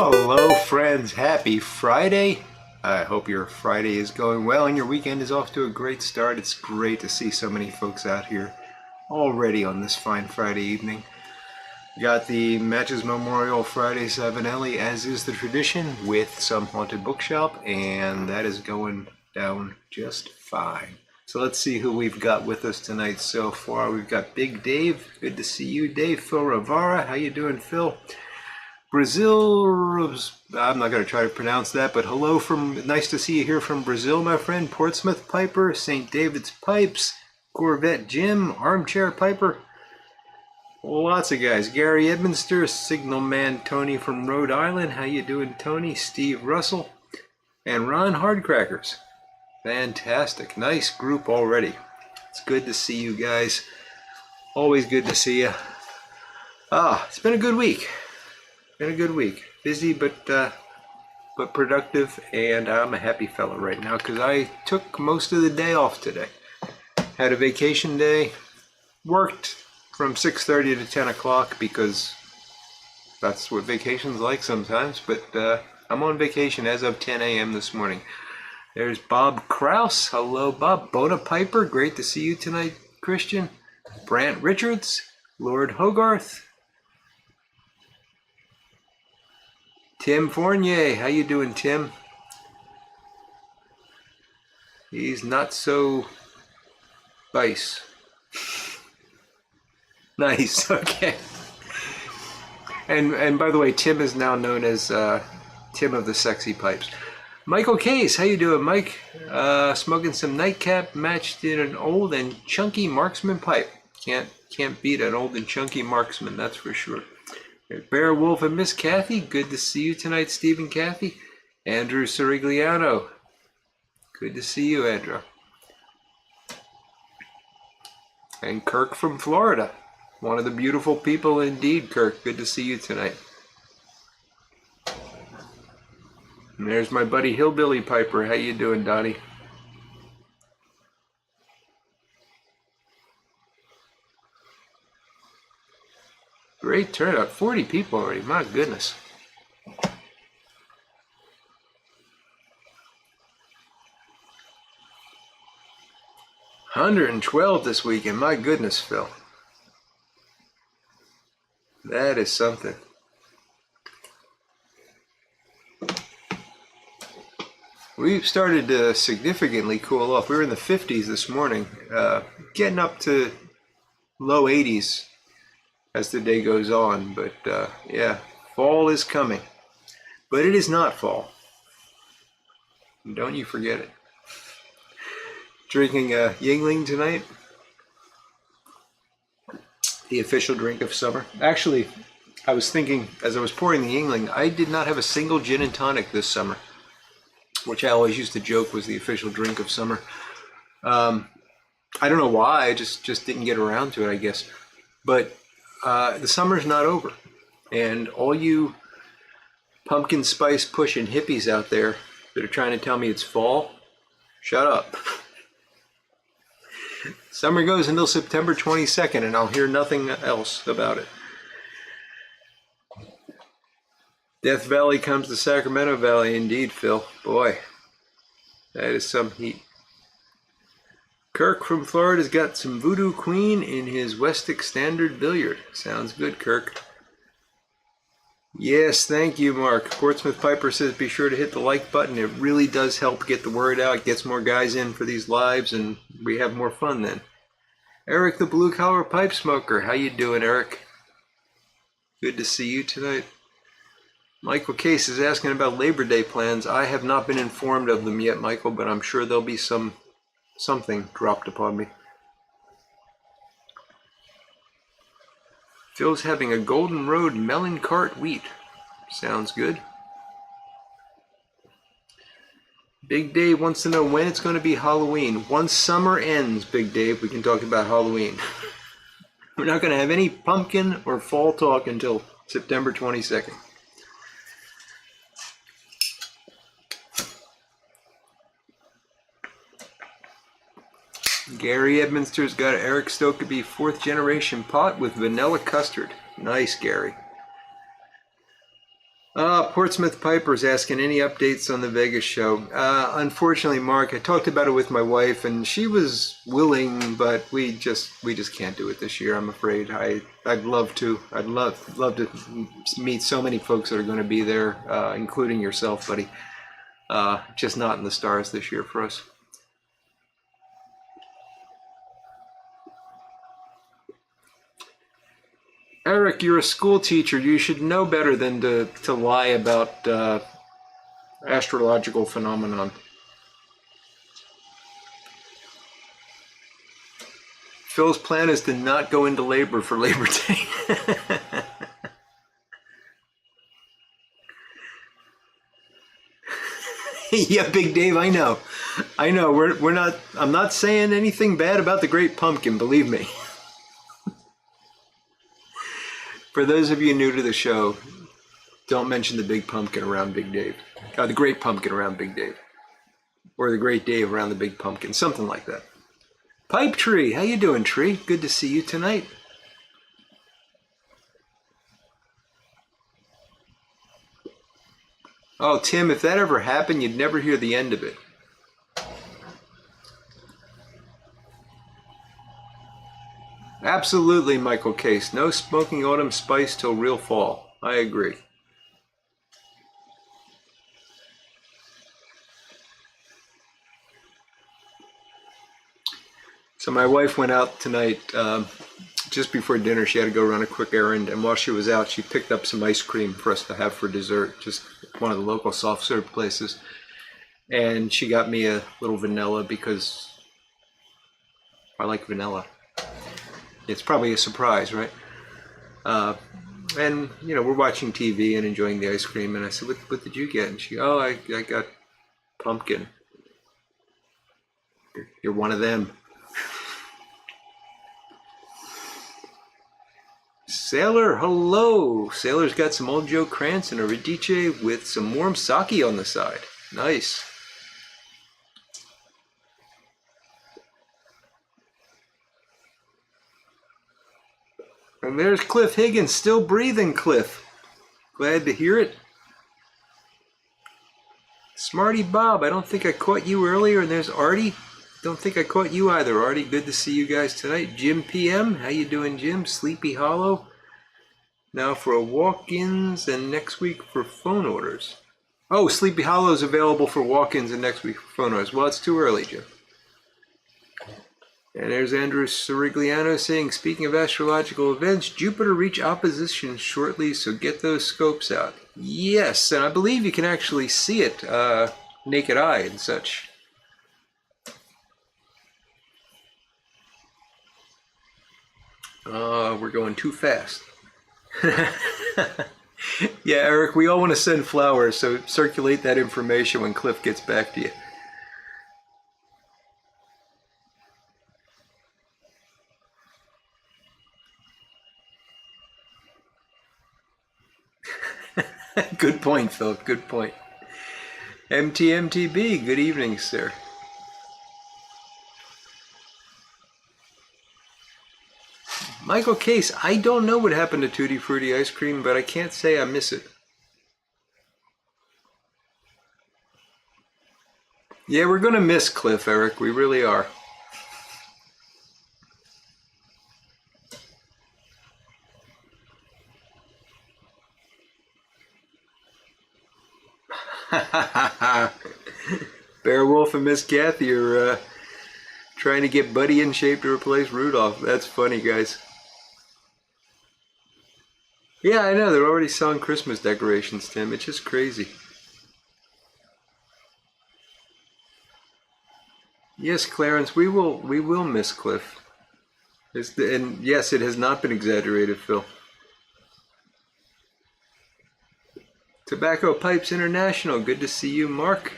Hello friends, happy Friday. I hope your Friday is going well and your weekend is off to a great start. It's great to see so many folks out here already on this fine Friday evening. Got the Matches Memorial Friday Savinelli, as is the tradition, with some Haunted Bookshop, and that is going down just fine. So let's see who we've got with us tonight so far. We've got Big Dave. Good to see you, Dave. Phil Rivara. How you doing, Phil? Brazil, I'm not going to try to pronounce that, but hello nice to see you here from Brazil, my friend. Portsmouth Piper, St. David's Pipes, Corvette Jim, Armchair Piper. Lots of guys. Gary Edminster, Signal Man Tony from Rhode Island. How you doing, Tony? Steve Russell, and Ron Hardcrackers. Fantastic. Nice group already. It's good to see you guys. Always good to see you. It's been a good week. Been a good week. Busy but productive, and I'm a happy fella right now because I took most of the day off today. Had a vacation day. Worked from 6:30 to 10 o'clock because that's what vacation's like sometimes, but I'm on vacation as of 10 a.m. this morning. There's Bob Kraus. Hello, Bob. Bona Piper. Great to see you tonight, Christian. Brant Richards. Lord Hogarth. Tim Fournier. How you doing, Tim? He's not so vice. Nice. Okay. And by the way, Tim is now known as Tim of the Sexy Pipes. Michael Case, how you doing, Mike? Smoking some nightcap, matched in an old and chunky marksman pipe. Can't beat an old and chunky marksman, that's for sure. Bear Wolf and Miss Kathy, good to see you tonight, Stephen Kathy. Andrew Sirigliano, good to see you, Andrew. And Kirk from Florida, one of the beautiful people indeed, Kirk. Good to see you tonight. And there's my buddy Hillbilly Piper. How you doing, Donnie? Great turnout. 40 people already. My goodness. $112 this weekend. My goodness, Phil. That is something. We've started to significantly cool off. We were in the 50s this morning, getting up to low 80s as the day goes on. But yeah, fall is coming. But it is not fall. Don't you forget it. Drinking a Yingling tonight. The official drink of summer. Actually, I was thinking as I was pouring the Yingling, I did not have a single gin and tonic this summer, which I always used to joke was the official drink of summer. I don't know why, I just didn't get around to it, I guess. But the summer's not over. And all you pumpkin spice pushing hippies out there that are trying to tell me it's fall, shut up. Summer goes until September 22nd, and I'll hear nothing else about it. Death Valley comes to Sacramento Valley, indeed, Phil. Boy, that is some heat. Kirk from Florida's got some Voodoo Queen in his Westic Standard Billiard. Sounds good, Kirk. Yes, thank you, Mark. Portsmouth Piper says be sure to hit the like button. It really does help get the word out, gets more guys in for these lives, and we have more fun then. Eric the Blue Collar Pipe Smoker. How you doing, Eric? Good to see you tonight. Michael Case is asking about Labor Day plans. I have not been informed of them yet, Michael, but I'm sure there'll be something dropped upon me. Phil's having a Golden Road melon cart wheat. Sounds good. Big Dave wants to know when it's going to be Halloween. Once summer ends, Big Dave, we can talk about Halloween. We're not going to have any pumpkin or fall talk until September 22nd. Gary Edminster's got an Eric Stokeby 4th generation pot with vanilla custard. Nice, Gary. Portsmouth Piper's asking any updates on the Vegas show. Unfortunately, Mark, I talked about it with my wife, and she was willing, but we just can't do it this year. I'm afraid. I'd love to. I'd love to meet so many folks that are going to be there, including yourself, buddy. Just not in the stars this year for us. Eric, you're a school teacher. You should know better than to lie about astrological phenomenon. Phil's plan is to not go into labor for Labor Day. Yeah, Big Dave, I know. We're not. I'm not saying anything bad about the Great Pumpkin. Believe me. For those of you new to the show, don't mention the big pumpkin around Big Dave. The Great Pumpkin around Big Dave. Or the Great Dave around the Big Pumpkin. Something like that. Pipe Tree, how you doing, Tree? Good to see you tonight. Oh, Tim, if that ever happened, you'd never hear the end of it. Absolutely, Michael Case. No smoking autumn spice till real fall. I agree. So my wife went out tonight, just before dinner. She had to go run a quick errand, and while she was out, she picked up some ice cream for us to have for dessert, just one of the local soft serve places. And she got me a little vanilla because I like vanilla. It's probably a surprise, right? And, you know, we're watching TV and enjoying the ice cream. And I said, what did you get? And she, oh, I got pumpkin. You're one of them. Sailor, hello. Sailor's got some Old Joe Krantz and a Radice with some warm sake on the side. Nice. And there's Cliff Higgins, still breathing, Cliff. Glad to hear it. Smarty Bob, I don't think I caught you earlier. And there's Artie. Don't think I caught you either, Artie. Good to see you guys tonight. Jim PM, how you doing, Jim? Sleepy Hollow. Now for walk-ins and next week for phone orders. Oh, Sleepy Hollow is available for walk-ins and next week for phone orders. Well, it's too early, Jim. And there's Andrew Sirigliano saying, speaking of astrological events, Jupiter reach opposition shortly, so get those scopes out. Yes, and I believe you can actually see it naked eye and such. We're going too fast. Yeah, Eric, we all want to send flowers, so circulate that information when Cliff gets back to you. Good point, Philip. Good point. MTMTB, good evening, sir. Michael Case, I don't know what happened to Tutti Frutti ice cream, but I can't say I miss it. Yeah, we're going to miss Cliff, Eric. We really are. Beowulf and Miss Kathy are trying to get Buddy in shape to replace Rudolph. That's funny, guys. Yeah, I know. They're already selling Christmas decorations, Tim. It's just crazy. Yes, Clarence, we will miss Cliff. And yes, it has not been exaggerated, Phil. Tobacco Pipes International, good to see you, Mark.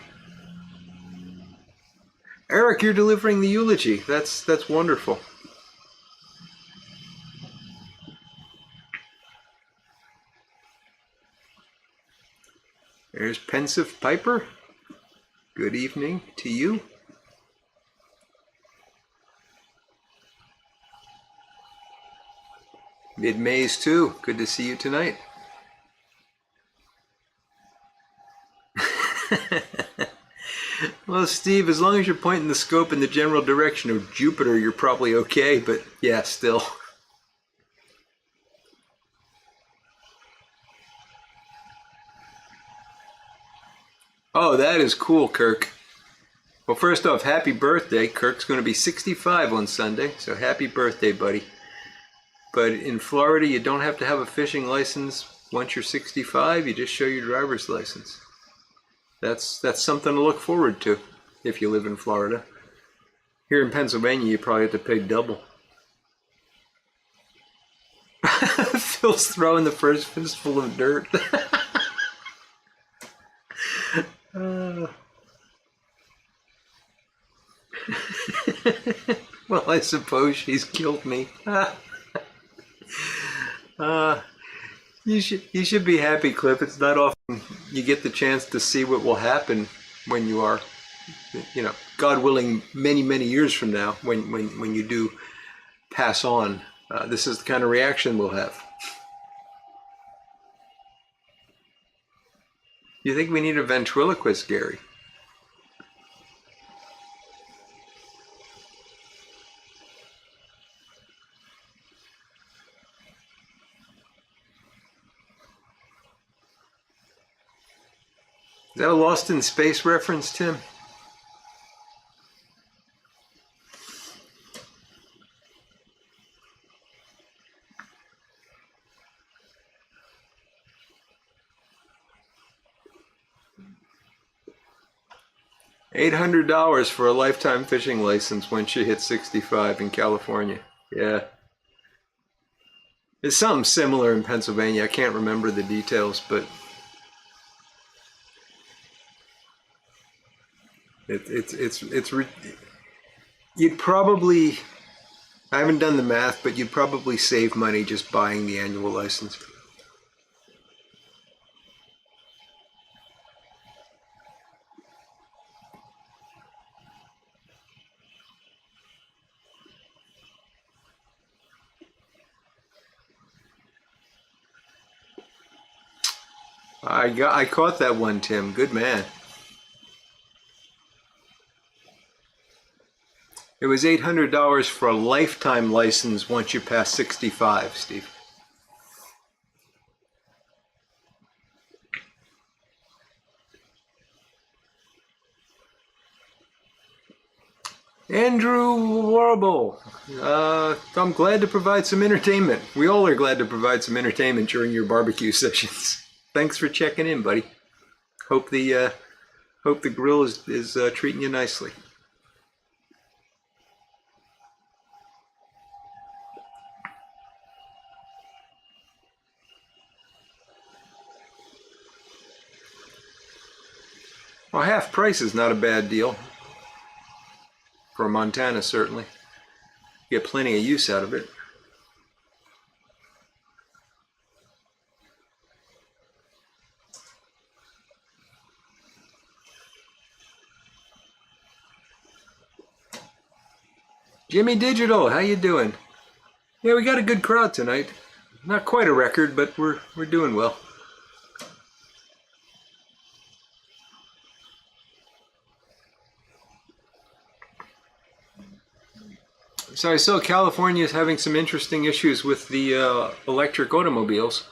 Eric, you're delivering the eulogy. That's wonderful. There's Pensive Piper. Good evening to you. Mid-Maze too. Good to see you tonight. Well, Steve, as long as you're pointing the scope in the general direction of Jupiter, you're probably okay, but yeah, still. Oh, that is cool, Kirk. Well, first off, happy birthday. Kirk's going to be 65 on Sunday, so happy birthday, buddy. But in Florida, you don't have to have a fishing license once you're 65. You just show your driver's license. That's something to look forward to if you live in Florida. Here in Pennsylvania, you probably have to pay double. Phil's throwing the first fistful of dirt. Well, I suppose she's killed me. You should be happy, Cliff. It's not often you get the chance to see what will happen when you are, God willing, many, many years from now, when you do pass on. This is the kind of reaction we'll have. You think we need a ventriloquist, Gary? Is that a Lost in Space reference, Tim? $800 for a lifetime fishing license once you hit 65 in California. Yeah. It's something similar in Pennsylvania. I can't remember the details, but you'd probably, I haven't done the math, but you'd probably save money just buying the annual license. I caught that one, Tim. Good man. It was $800 for a lifetime license once you pass 65, Steve. Andrew Warble, I'm glad to provide some entertainment. We all are glad to provide some entertainment during your barbecue sessions. Thanks for checking in, buddy. Hope the grill is treating you nicely. Well, half price is not a bad deal. For Montana, certainly. Get plenty of use out of it. Jimmy Digital, how you doing? Yeah, we got a good crowd tonight. Not quite a record, but we're doing well. So I saw California is having some interesting issues with the electric automobiles.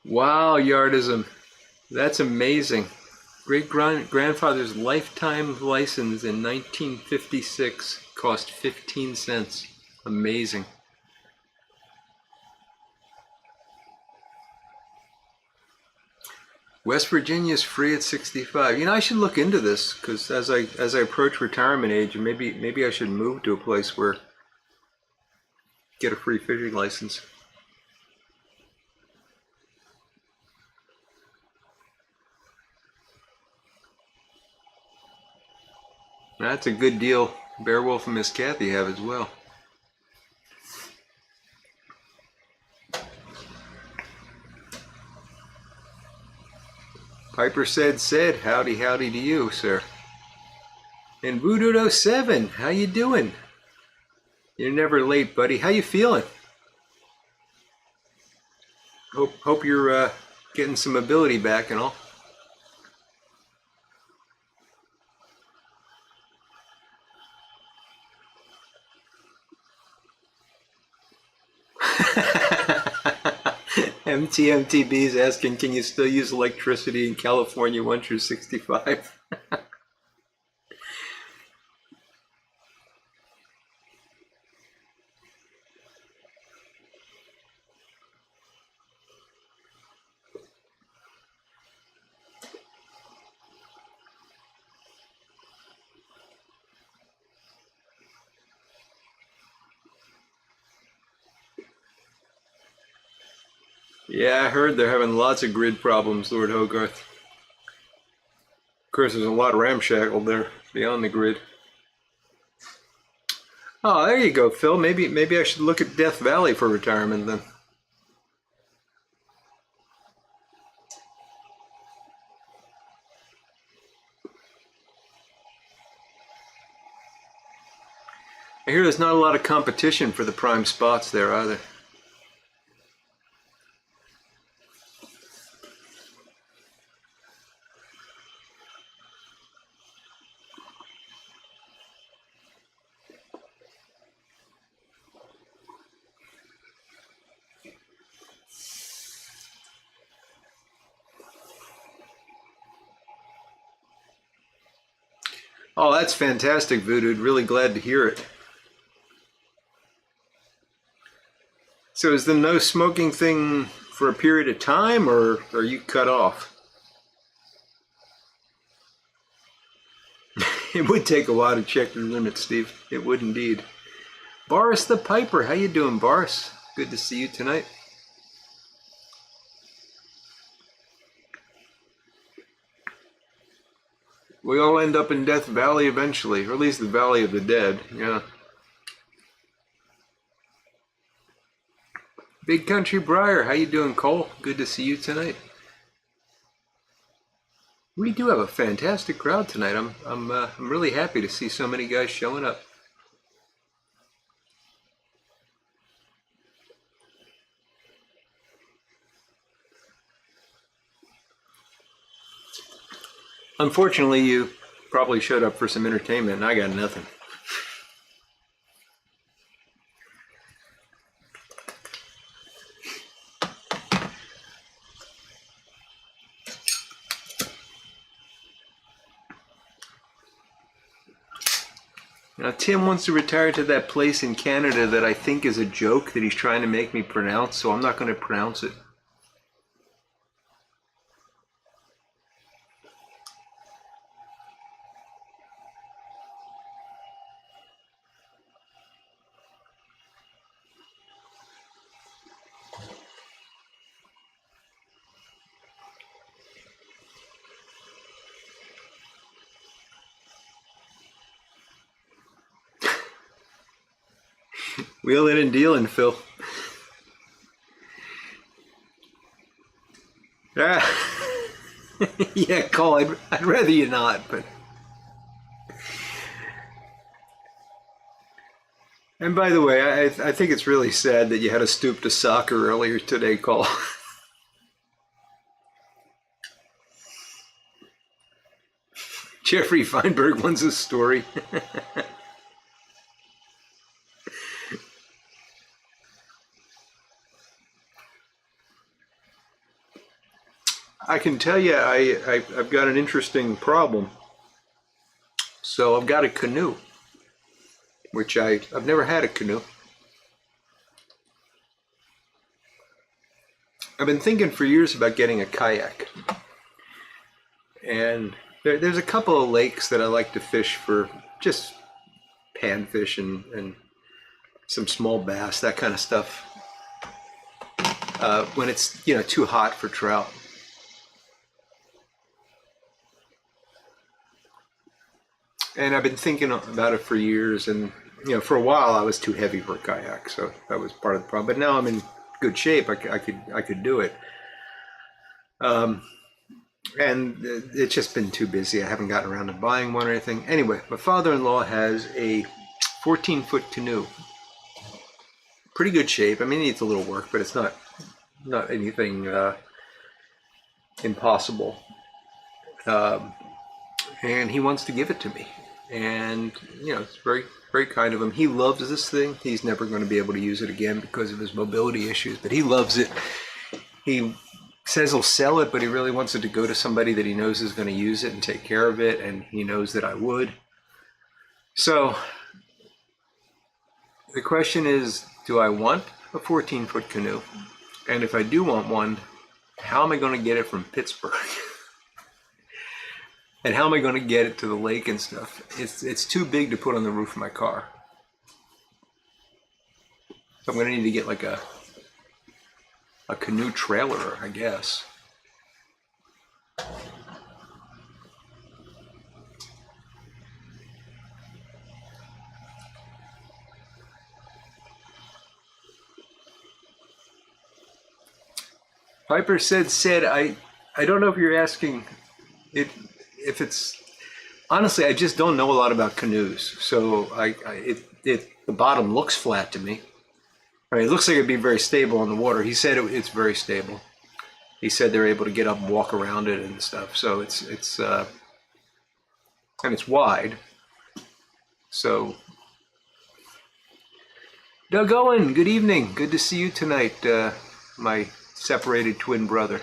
Wow, Yardism. That's amazing. Great-grandfather's lifetime license in 1956 cost 15 cents. Amazing. West Virginia is free at 65. You know, I should look into this because as I approach retirement age, maybe I should move to a place where get a free fishing license. That's a good deal. Beowulf and Miss Kathy have as well. Piper said, howdy to you, sir. And Voodoo07, how you doing? You're never late, buddy. How you feeling? Hope you're getting some mobility back and all. MTMTB is asking, can you still use electricity in California once you're 65? Yeah, I heard they're having lots of grid problems, Lord Hogarth. Of course, there's a lot ramshackled there beyond the grid. Oh, there you go, Phil. Maybe I should look at Death Valley for retirement then. I hear there's not a lot of competition for the prime spots there either. Oh, that's fantastic, Voodoo. Really glad to hear it. So is the no smoking thing for a period of time, or are you cut off? It would take a while to check your limits, Steve. It would indeed. Boris the Piper, how you doing, Boris? Good to see you tonight. We all end up in Death Valley eventually, or at least the Valley of the Dead, yeah. Big Country Briar, how you doing, Cole? Good to see you tonight. We do have a fantastic crowd tonight. I'm really happy to see so many guys showing up. Unfortunately, you probably showed up for some entertainment, and I got nothing. Now, Tim wants to retire to that place in Canada that I think is a joke that he's trying to make me pronounce, so I'm not going to pronounce it. Wheeling and dealing, Phil. Yeah, Cole, I'd rather you not, but... And by the way, I think it's really sad that you had to stoop to soccer earlier today, Cole. Jeffrey Feinberg wants a story. I can tell you I've got an interesting problem. So I've got a canoe, which I've never had a canoe. I've been thinking for years about getting a kayak. And there's a couple of lakes that I like to fish for just panfish and some small bass, that kind of stuff. When it's, too hot for trout. And I've been thinking about it for years, and for a while I was too heavy for a kayak, so that was part of the problem. But now I'm in good shape. I could do it. And it's just been too busy. I haven't gotten around to buying one or anything. Anyway, my father-in-law has a 14-foot canoe, pretty good shape. I mean, it needs a little work, but it's not anything impossible. And he wants to give it to me. And, you know, it's very, very kind of him. He loves this thing. He's never going to be able to use it again because of his mobility issues, but he loves it. He says he'll sell it, but he really wants it to go to somebody that he knows is going to use it and take care of it, and he knows that I would. So the question is, do I want a 14-foot canoe? And if I do want one, how am I going to get it from Pittsburgh? And how am I going to get it to the lake and stuff? It's too big to put on the roof of my car. So I'm going to need to get like a canoe trailer, I guess. Piper said, I don't know if you're asking it, if it's, honestly, I just don't know a lot about canoes. So the bottom looks flat to me. I mean, it looks like it'd be very stable on the water. He said it's very stable. He said they're able to get up and walk around it and stuff. So it's and it's wide. So, Doug Owen, good evening. Good to see you tonight, my separated twin brother.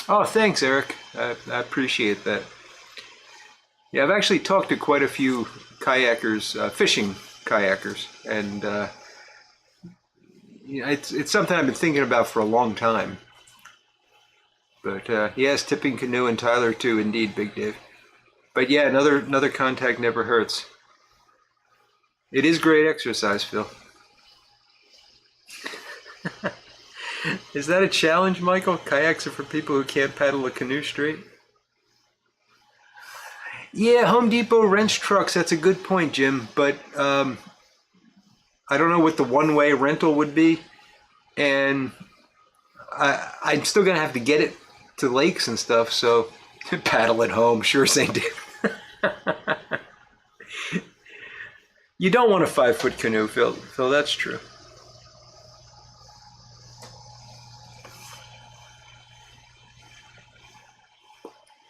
Oh, thanks, Eric. I appreciate that. Yeah, I've actually talked to quite a few kayakers, fishing kayakers, and you know, it's something I've been thinking about for a long time. But yes, tipping canoe and Tyler too, indeed, Big Dave. But yeah, another contact never hurts. It is great exercise, Phil. Is that a challenge, Michael? Kayaks are for people who can't paddle a canoe straight? Yeah, Home Depot rents trucks. That's a good point, Jim. But I don't know what the one-way rental would be. And I'm still going to have to get it to lakes and stuff. So paddle at home, sure as they do. You don't want a 5-foot canoe, Phil. Phil, that's true.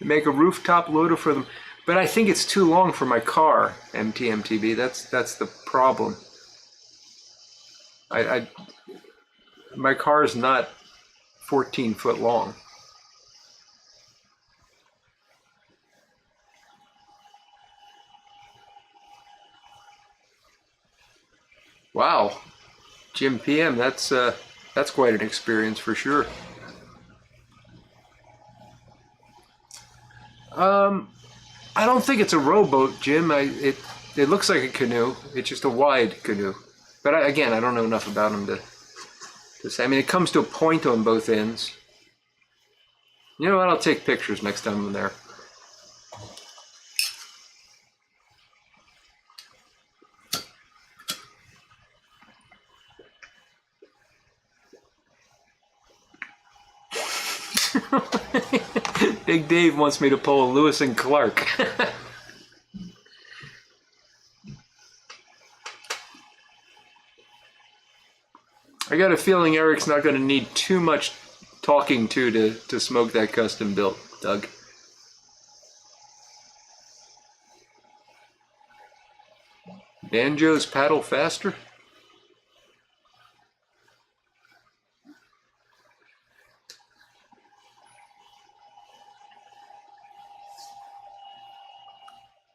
Make a rooftop loader for them, but I think it's too long for my car. MTMTB. That's the problem. My car is not 14 foot long. Wow, Jim PM. That's quite an experience for sure. I don't think it's a rowboat, Jim. It looks like a canoe. It's just a wide canoe. But again, I don't know enough about them to say. I mean, it comes to a point on both ends. You know what? I'll take pictures next time I'm there. Big Dave wants me to pull a Lewis and Clark. I got a feeling Eric's not going to need too much talking to smoke that custom built, Doug. Banjos paddle faster?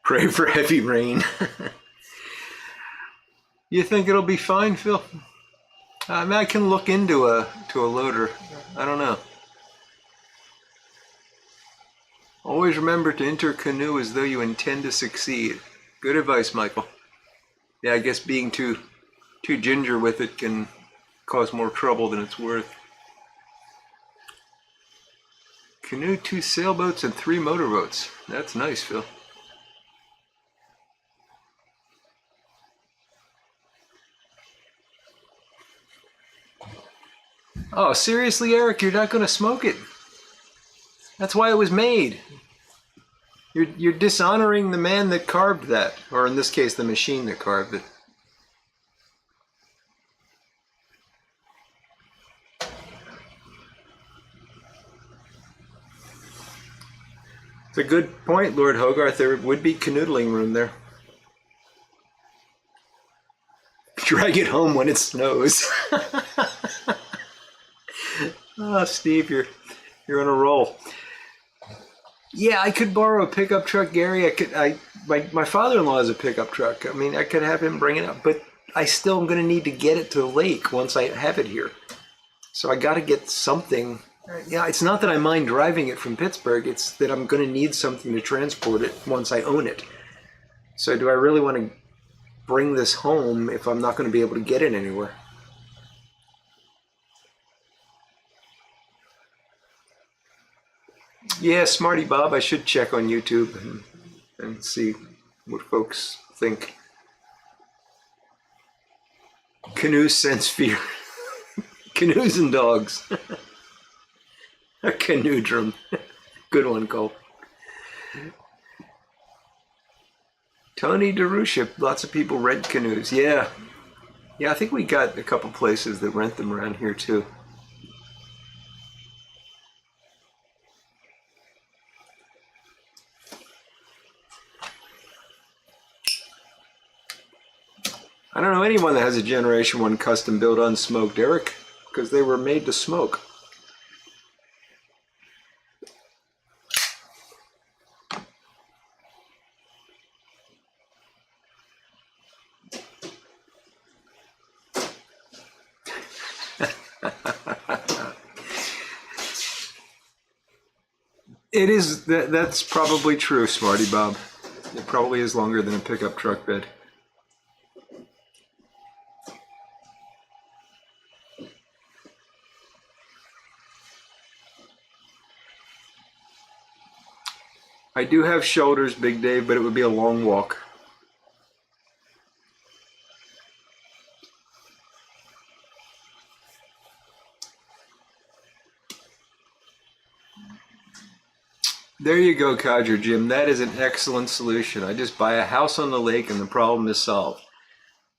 Pray for heavy rain. You think it'll be fine, Phil? I mean, I can look into a loader. I don't know. Always remember to enter canoe as though you intend to succeed. Good advice, Michael. Yeah, I guess being too ginger with it can cause more trouble than it's worth. Canoe, 2 sailboats, and 3 motorboats. That's nice, Phil. Oh, seriously, Eric, you're not going to smoke it? That's why it was made. You're dishonoring the man that carved that, or in this case, the machine that carved it. It's a good point, Lord Hogarth. There would be canoodling room there. Drag it home when it snows. Oh, Steve, you're on a roll. Yeah, I could borrow a pickup truck, Gary. My father-in-law has a pickup truck. I mean, I could have him bring it up, but I still am going to need to get it to the lake once I have it here. So I got to get something. Yeah, it's not that I mind driving it from Pittsburgh. It's that I'm going to need something to transport it once I own it. So do I really want to bring this home if I'm not going to be able to get it anywhere? Yeah, Smarty Bob, I should check on YouTube and see what folks think. Canoe sense fear. Canoes and dogs. A canoodrum. Good one, Cole. Tony DeRusha, lots of people rent canoes. Yeah. Yeah, I think we got a couple places that rent them around here too. I don't know anyone that has a Generation 1 custom built unsmoked, Eric, because they were made to smoke. It is, that's probably true, Smarty Bob. It probably is longer than a pickup truck bed. I do have shoulders, Big Dave, but it would be a long walk. There you go, Codger Jim. That is an excellent solution. I just buy a house on the lake and the problem is solved.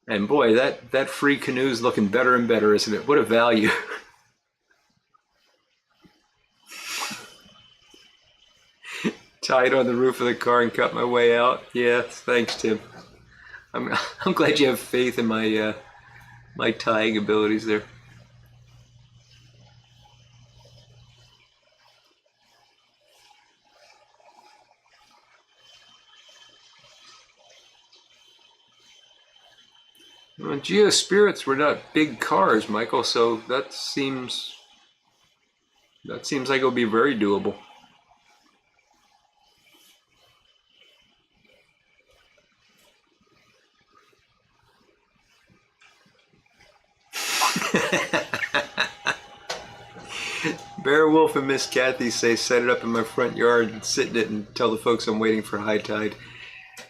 And boy, that free canoe is looking better and better, isn't it? What a value. Tie it on the roof of the car and cut my way out. Yeah, thanks, Tim. I'm glad you have faith in my my tying abilities there. Well, Geo Spirits were not big cars, Michael, so that seems like it'll be very doable. Beowulf and Miss Kathy say set it up in my front yard and sit in it and tell the folks I'm waiting for high tide.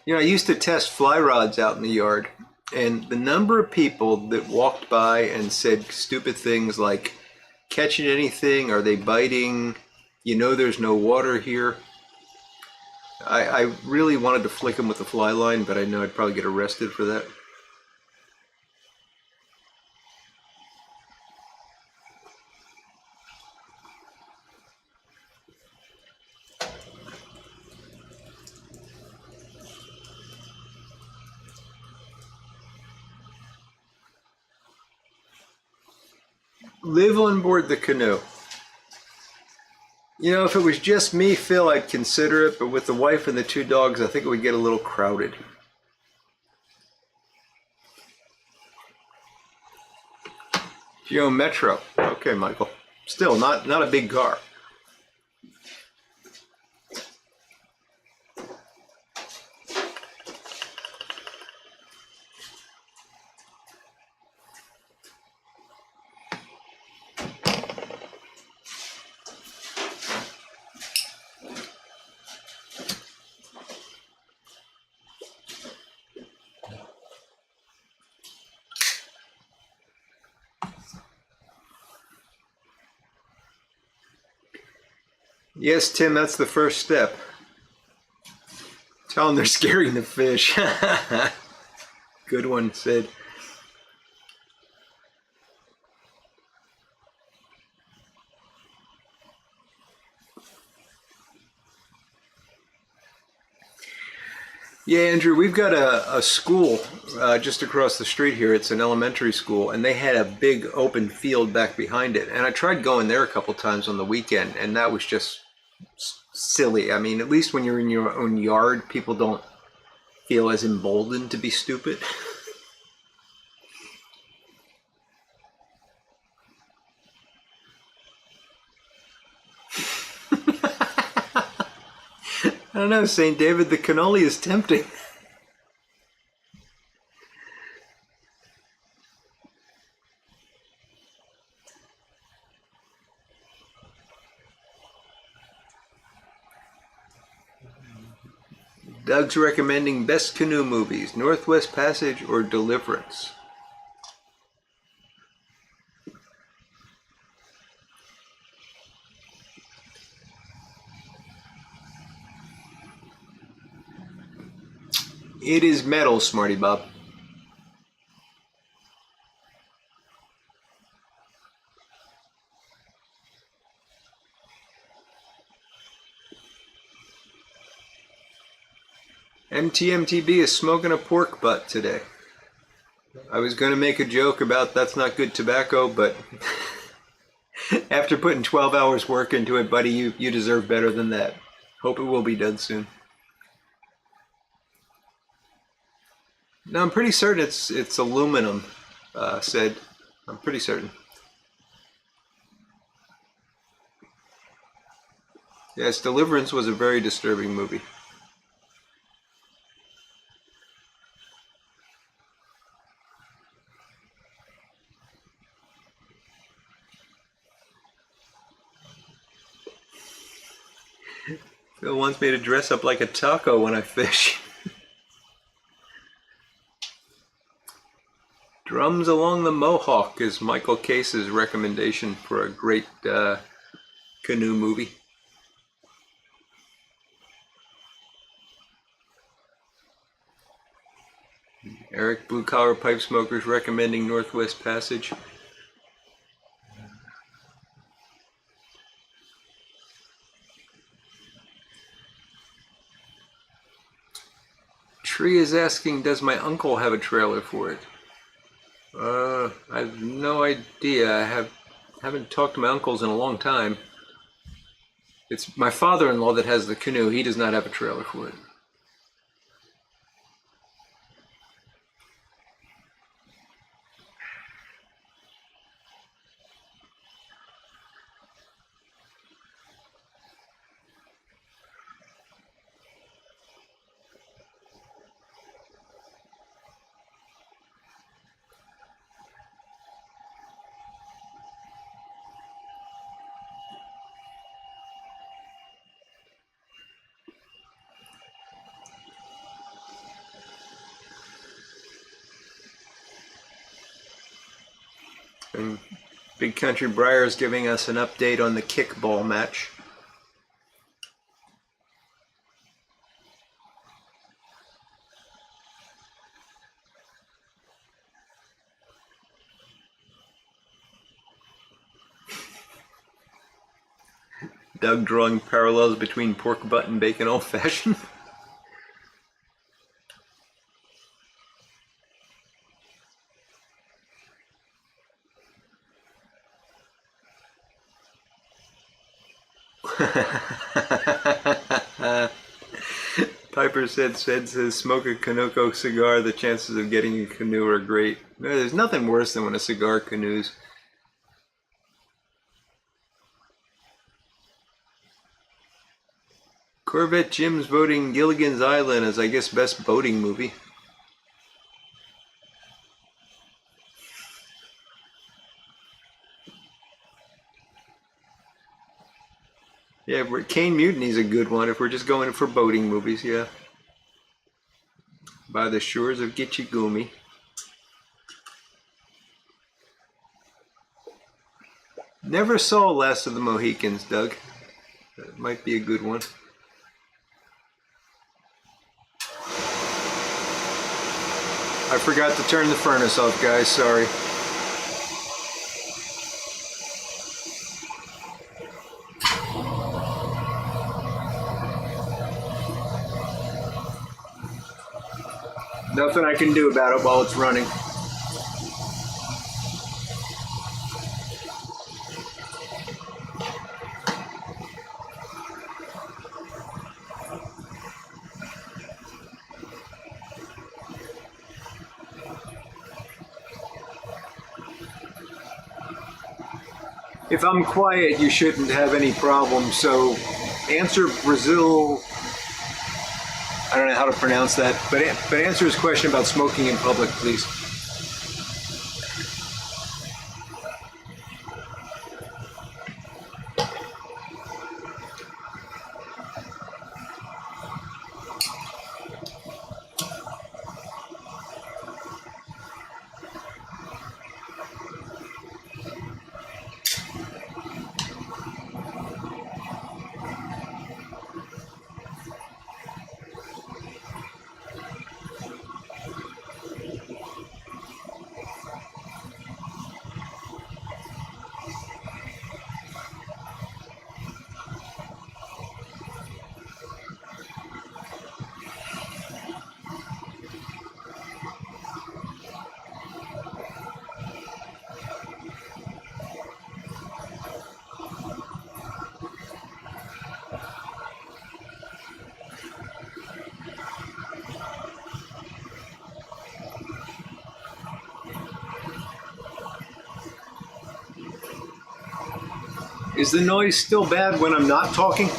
You know, I used to test fly rods out in the yard, and the number of people that walked by and said stupid things like, catching anything? Are they biting? You know there's no water here. I really wanted to flick them with the fly line, but I know I'd probably get arrested for that. Live on board the canoe. You know, if it was just me, Phil, I'd consider it, but with the wife and the 2 dogs, I think it would get a little crowded. Geo Metro. Okay, Michael. Still, not a big car. Yes, Tim, that's the first step. Tell them they're scaring the fish. Good one, Sid. Yeah, Andrew, we've got a school just across the street here. It's an elementary school, and they had a big open field back behind it. And I tried going there a couple times on the weekend, and that was just silly. I mean, at least when you're in your own yard, people don't feel as emboldened to be stupid. I don't know, St. David, the cannoli is tempting. Doug's recommending best canoe movies, Northwest Passage or Deliverance. It is metal, Smarty Bob. MTMTB is smoking a pork butt today. I was going to make a joke about that's not good tobacco, but after putting 12 hours work into it, buddy, you deserve better than that. Hope it will be done soon. No, I'm pretty certain it's aluminum, Sid. I'm pretty certain. Yes, Deliverance was a very disturbing movie. Phil wants me to dress up like a taco when I fish. Drums Along the Mohawk is Michael Case's recommendation for a great canoe movie. Eric Blue Collar Pipe Smokers recommending Northwest Passage. Tree is asking, does my uncle have a trailer for it? I have no idea. I haven't talked to my uncles in a long time. It's my father-in-law that has the canoe. He does not have a trailer for it. And Big Country Briar is giving us an update on the kickball match. Doug drawing parallels between pork butt and bacon old fashioned. Piper said says smoke a Canoe cigar, the chances of getting a canoe are great. No, there's nothing worse than when a cigar canoes. Corvette Jim's voting Gilligan's Island as, I guess, best boating movie. Yeah, Cane Mutiny's a good one if we're just going for boating movies, yeah. By the Shores of Gitchigumi. Never saw Last of the Mohicans, Doug. That might be a good one. I forgot to turn the furnace off, guys, sorry. Nothing I can do about it while it's running. If I'm quiet, you shouldn't have any problem. So answer Brazil, I don't know how to pronounce that, but answer his question about smoking in public, please. Is the noise still bad when I'm not talking?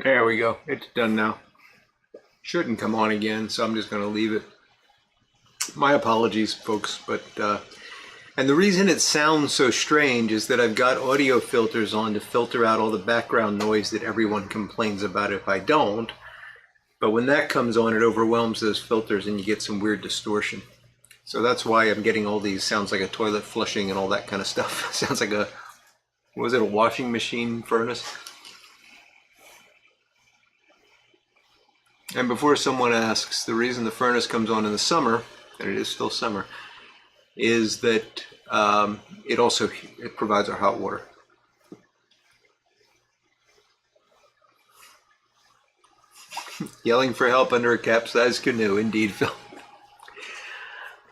There we go. It's done now. Shouldn't come on again, so I'm just going to leave it. My apologies, folks, but and the reason it sounds so strange is that I've got audio filters on to filter out all the background noise that everyone complains about if I don't. But when that comes on, it overwhelms those filters and you get some weird distortion. So that's why I'm getting all these sounds like a toilet flushing and all that kind of stuff. Sounds like a, was it a washing machine furnace? And before someone asks, the reason the furnace comes on in the summer, and it is still summer, is that it provides our hot water. Yelling for help under a capsized canoe, indeed, Phil.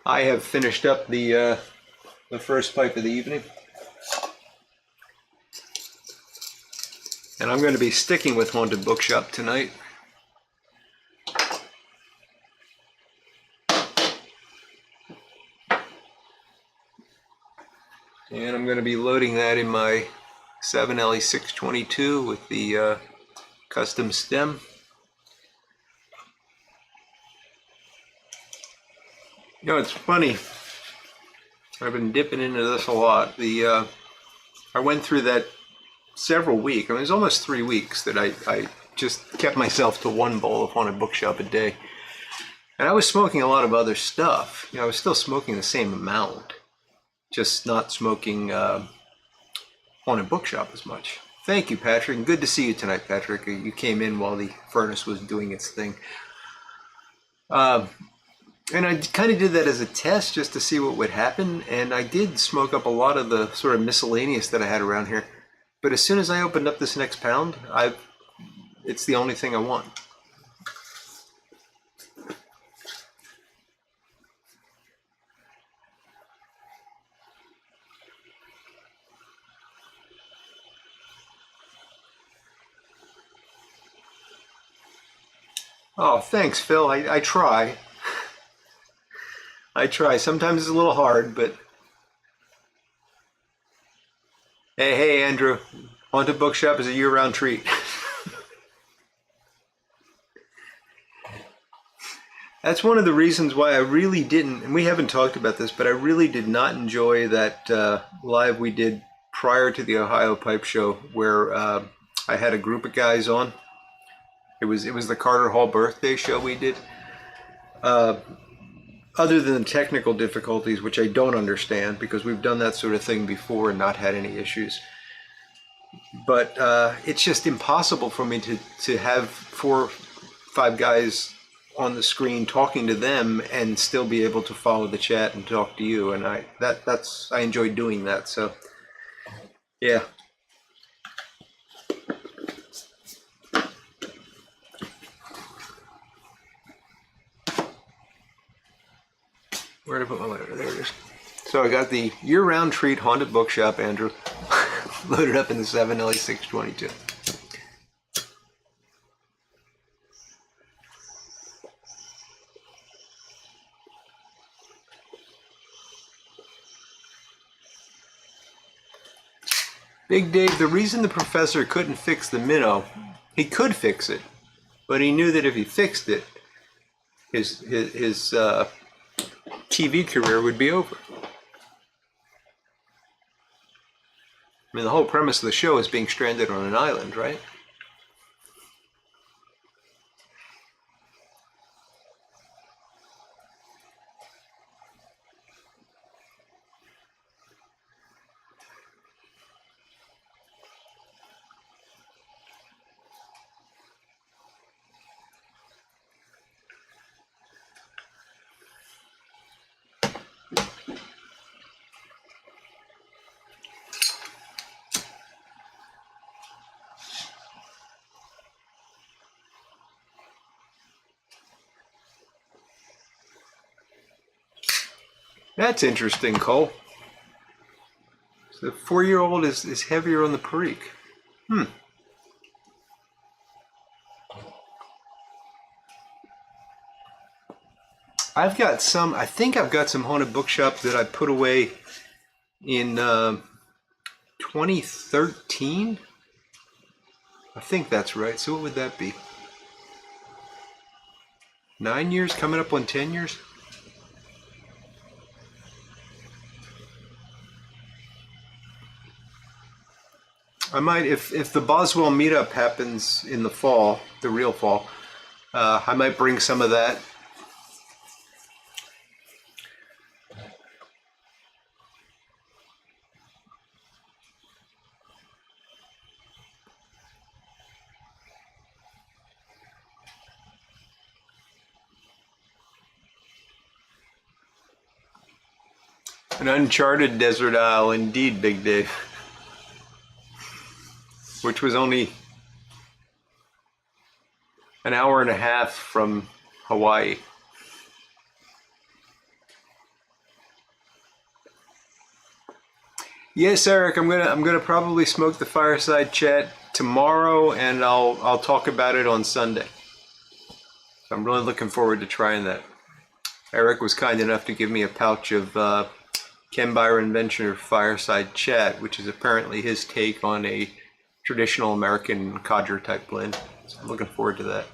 I have finished up the first pipe of the evening. And I'm going to be sticking with Haunted Bookshop tonight. And I'm going to be loading that in my 7LE622 with the custom stem. You know, it's funny. I've been dipping into this a lot. I went through that several weeks. I mean, it was almost 3 weeks that I just kept myself to one bowl of Haunted Bookshop a day. And I was smoking a lot of other stuff. You know, I was still smoking the same amount. Just not smoking Haunted Bookshop as much. Thank you, Patrick. And good to see you tonight, Patrick. You came in while the furnace was doing its thing. Uh, and I kind of did that as a test just to see what would happen. And I did smoke up a lot of the sort of miscellaneous that I had around here. But as soon as I opened up this next pound, it's the only thing I want. Oh, thanks, Phil. I try. I try. Sometimes it's a little hard, but hey, Andrew. Haunted Bookshop is a year-round treat. That's one of the reasons why I really didn't, and we haven't talked about this, but I really did not enjoy that live we did prior to the Ohio Pipe Show, where I had a group of guys on. It was the Carter Hall birthday show we did. Other than the technical difficulties, which I don't understand because we've done that sort of thing before and not had any issues. But it's just impossible for me to have 4 or 5 guys on the screen talking to them and still be able to follow the chat and talk to you. And I enjoy doing that. So yeah. Where did I put my lighter? There it is. So I got the year-round treat Haunted Bookshop, Andrew, loaded up in the 7LE622. Big Dave, the reason the professor couldn't fix the minnow, he could fix it, but he knew that if he fixed it, his TV career would be over. I mean, the whole premise of the show is being stranded on an island, right? That's interesting, Cole. So the 4-year-old is heavier on the perique. I've got some, I think I've got some Haunted Bookshop that I put away in 2013. I think that's right. So what would that be? 9 years, coming up on 10 years? I might, if the Boswell meetup happens in the fall, the real fall, I might bring some of that. An uncharted desert isle, indeed, Big Dave. Which was only an hour and a half from Hawaii. Yes, Eric, I'm gonna probably smoke the fireside chat tomorrow, and I'll talk about it on Sunday. So I'm really looking forward to trying that. Eric was kind enough to give me a pouch of Ken Byron Venture Fireside Chat, which is apparently his take on a traditional American codger type blend. So I'm looking forward to that.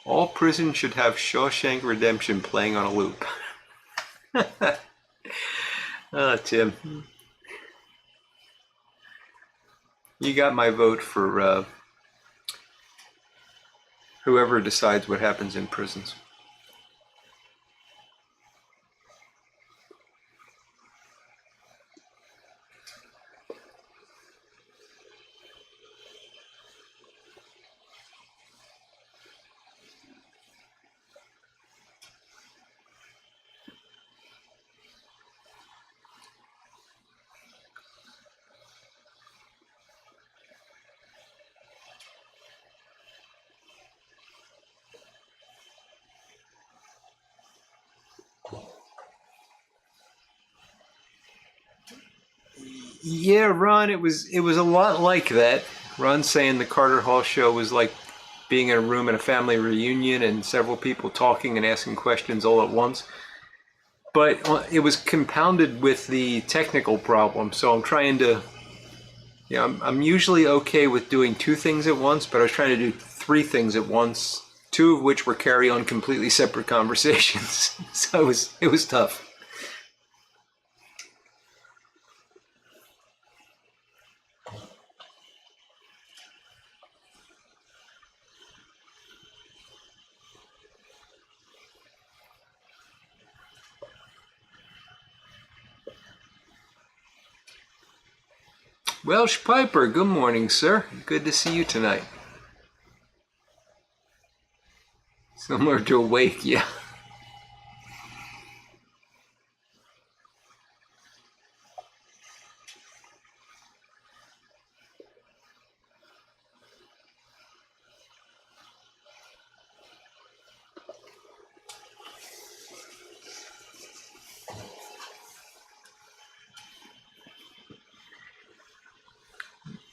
All prisons should have Shawshank Redemption playing on a loop. Tim. You got my vote for whoever decides what happens in prisons. Yeah, Ron, it was a lot like that. Ron saying the Carter Hall show was like being in a room at a family reunion and several people talking and asking questions all at once. But it was compounded with the technical problem. So I'm trying to, I'm usually okay with doing two things at once, but I was trying to do three things at once, two of which were carry on completely separate conversations. So it was tough. Welsh Piper, good morning, sir. Good to see you tonight. Similar to awake, yeah.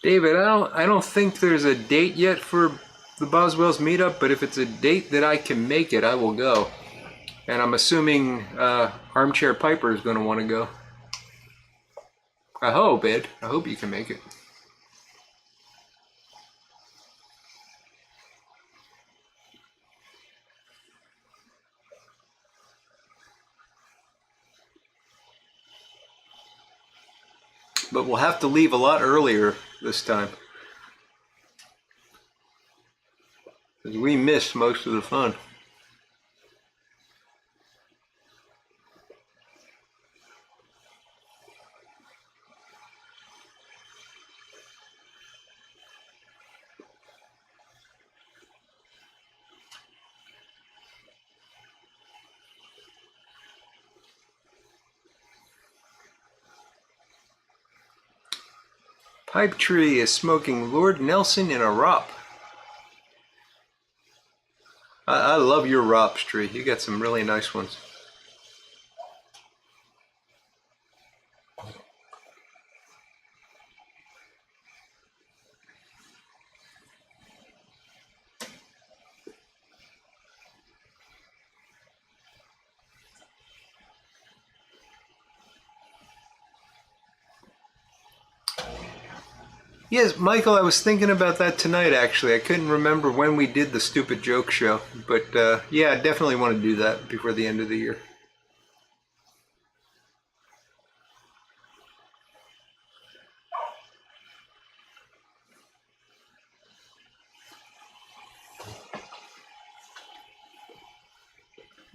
David, I don't think there's a date yet for the Boswell's meetup, but if it's a date that I can make it, I will go. And I'm assuming Armchair Piper is going to want to go. I hope, Ed. I hope you can make it. But we'll have to leave a lot earlier this time, because we missed most of the fun. Pipe Tree is smoking Lord Nelson in a ROP. I love your ROPs, Tree. You got some really nice ones. Yes, Michael, I was thinking about that tonight, actually. I couldn't remember when we did the stupid joke show. But yeah, I definitely want to do that before the end of the year.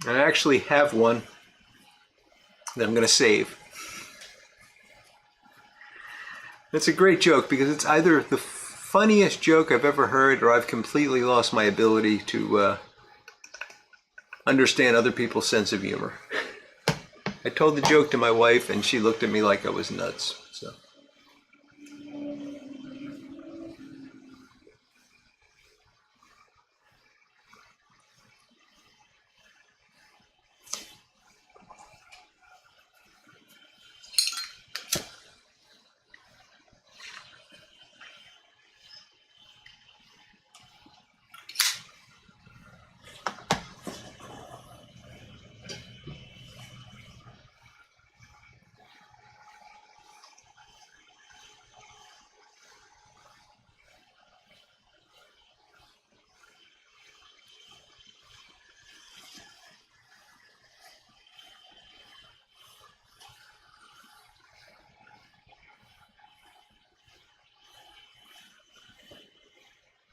And I actually have one that I'm going to save. It's a great joke because it's either the funniest joke I've ever heard, or I've completely lost my ability to understand other people's sense of humor. I told the joke to my wife and she looked at me like I was nuts. So.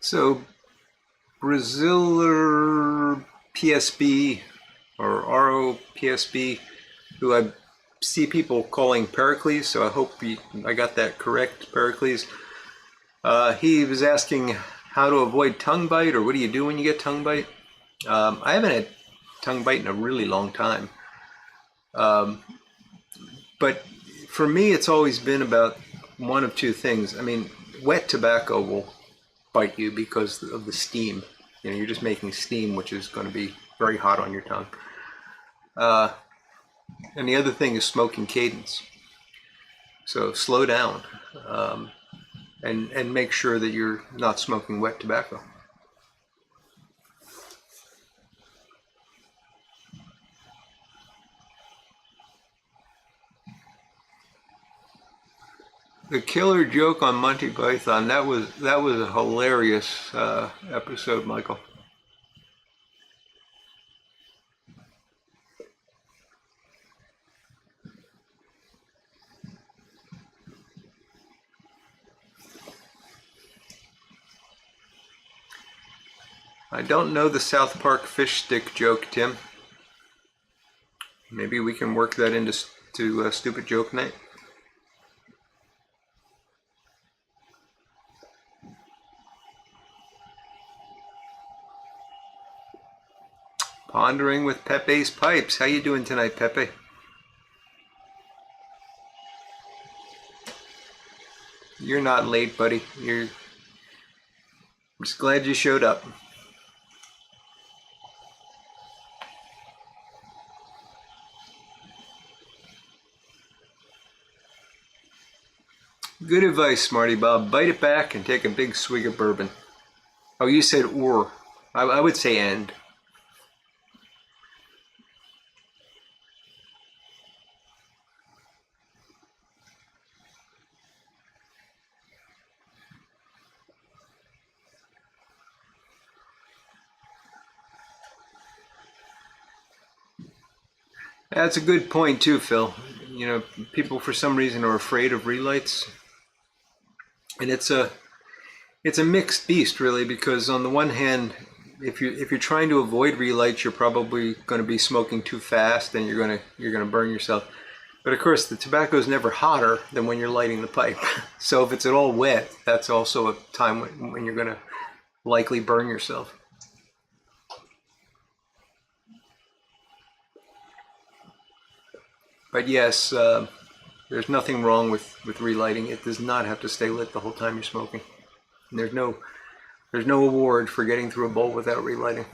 So Braziller PSB or ROPSB, who I see people calling Pericles, so I hope I got that correct, Pericles. He was asking how to avoid tongue bite, or what do you do when you get tongue bite? I haven't had tongue bite in a really long time. But for me, it's always been about one of two things. I mean, wet tobacco will bite you because of the steam. You know, you're just making steam, which is going to be very hot on your tongue. And the other thing is smoking cadence. So slow down, and make sure that you're not smoking wet tobacco. The killer joke on Monty Python, that was a hilarious episode, Michael. I don't know the South Park fish stick joke, Tim. Maybe we can work that into Stupid Joke Night. Pondering with Pepe's Pipes. How you doing tonight, Pepe? You're not late, buddy. I'm just glad you showed up. Good advice, Smarty Bob. Bite it back and take a big swig of bourbon. Oh, you said or. I would say and. That's a good point too, Phil. You know, people for some reason are afraid of relights, and it's a mixed beast, really, because on the one hand, if you're trying to avoid relights, you're probably going to be smoking too fast, and you're gonna burn yourself. But of course, the tobacco is never hotter than when you're lighting the pipe. So if it's at all wet, that's also a time when you're going to likely burn yourself. But yes, there's nothing wrong with relighting. It does not have to stay lit the whole time you're smoking. And there's no award for getting through a bowl without relighting.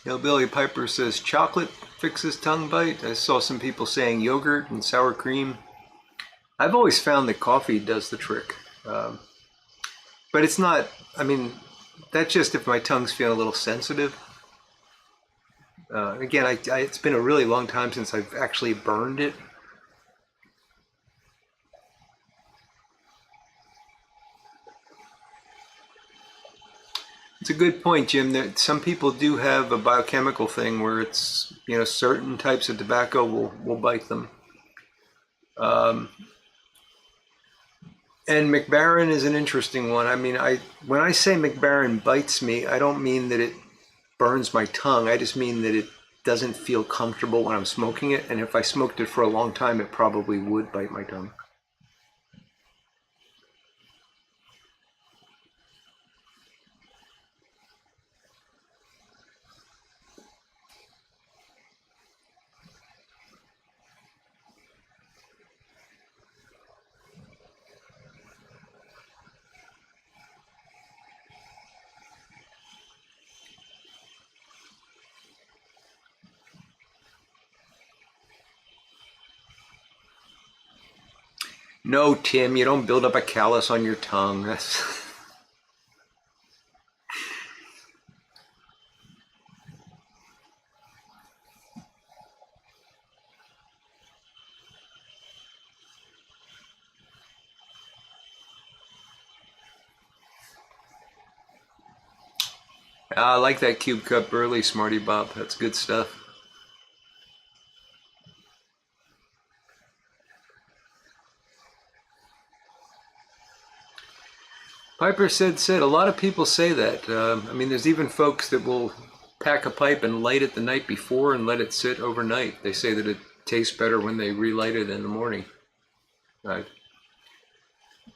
Billy Piper says chocolate fixes tongue bite. I saw some people saying yogurt and sour cream. I've always found that coffee does the trick. But it's not, I mean, that's just if my tongue's feeling a little sensitive. Again, it's been a really long time since I've actually burned it. It's a good point, Jim. That some people do have a biochemical thing where it's, you know, certain types of tobacco will bite them. And McBaron is an interesting one. I mean, when I say McBaron bites me, I don't mean that it burns my tongue. I just mean that it doesn't feel comfortable when I'm smoking it. And if I smoked it for a long time, it probably would bite my tongue. No, Tim, you don't build up a callus on your tongue. That's I like that cube cut burley, Smarty Bob. That's good stuff. Piper said a lot of people say that. I mean, there's even folks that will pack a pipe and light it the night before and let it sit overnight. They say that it tastes better when they relight it in the morning. I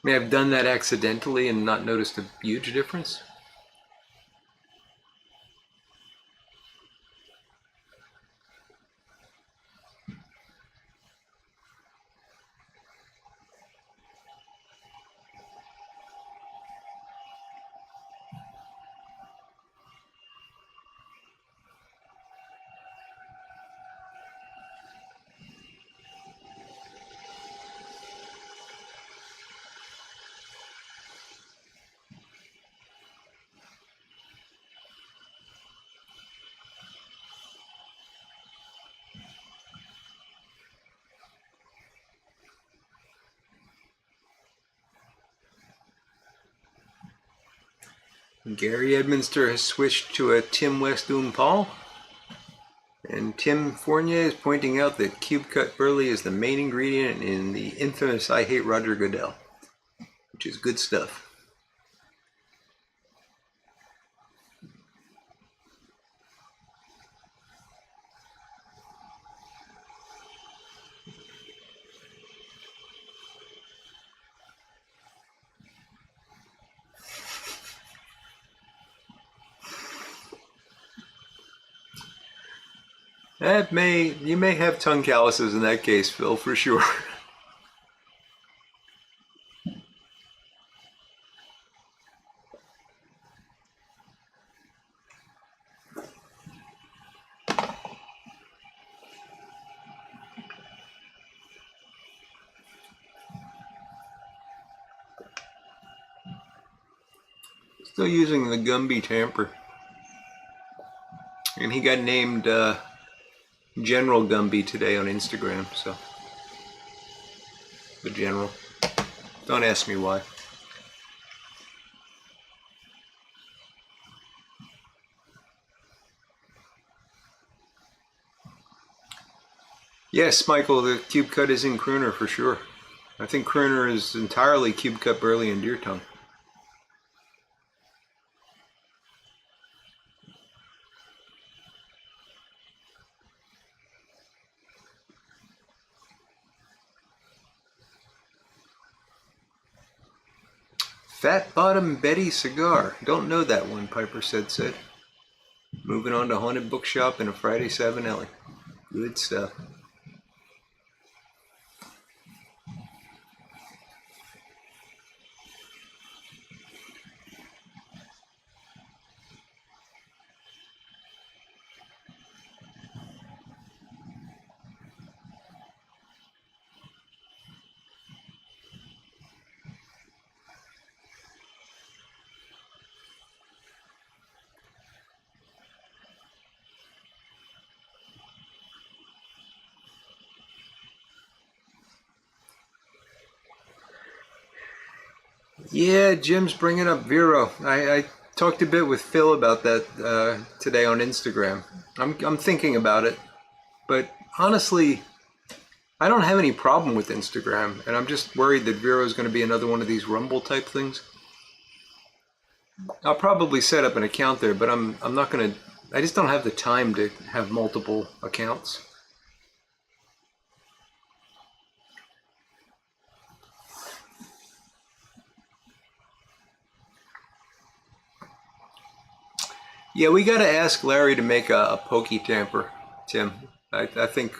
may have done that accidentally and not noticed a huge difference. Gary Edminster has switched to a Tim West Paul. And Tim Fournier is pointing out that cube cut burley is the main ingredient in the infamous I Hate Roger Goodell, which is good stuff. You may have tongue calluses in that case, Phil, for sure. Still using the Gumby tamper. And he got named General Gumby today on Instagram, so. The General. Don't ask me why. Yes, Michael, the cube cut is in Crooner for sure. I think Crooner is entirely cube cut burley and deer tongue. Fat Bottom Betty Cigar. Don't know that one, Piper said. Moving on to Haunted Bookshop and a Friday Savinelli. Good stuff. Yeah, Jim's bringing up Vero. I talked a bit with Phil about that today on Instagram. I'm thinking about it, but honestly, I don't have any problem with Instagram, and I'm just worried that Vero is going to be another one of these Rumble type things. I'll probably set up an account there, but I'm not going to. I just don't have the time to have multiple accounts. Yeah, we got to ask Larry to make a pokey tamper, Tim. I think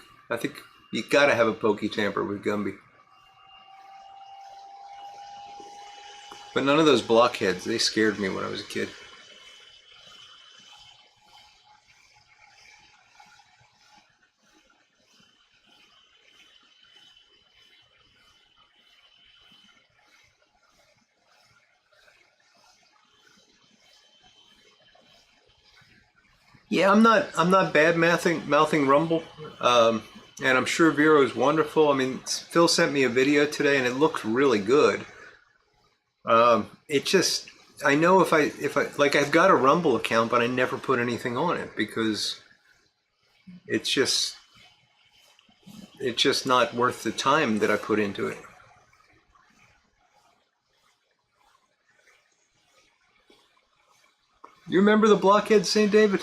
you got to have a pokey tamper with Gumby. But none of those blockheads, they scared me when I was a kid. Yeah, I'm not bad mouthing Rumble, and I'm sure Vero is wonderful. I mean, Phil sent me a video today, and it looks really good. It just, I know if I like, I've got a Rumble account, but I never put anything on it because it's just not worth the time that I put into it. You remember the blockhead, St. David?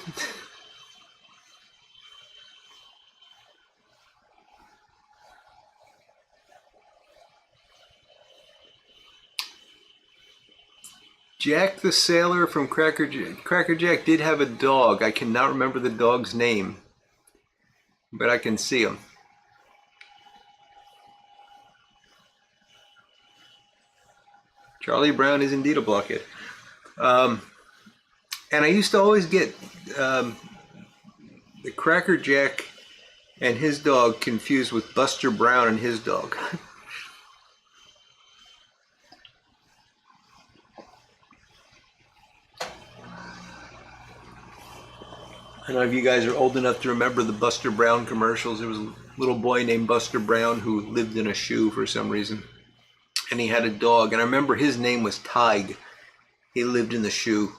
Jack the Sailor from Cracker Jack did have a dog. I cannot remember the dog's name, but I can see him. Charlie Brown is indeed a blockhead. And I used to always get the Cracker Jack and his dog confused with Buster Brown and his dog. I don't know if you guys are old enough to remember the Buster Brown commercials. There was a little boy named Buster Brown who lived in a shoe for some reason. And he had a dog. And I remember his name was Tig. He lived in the shoe.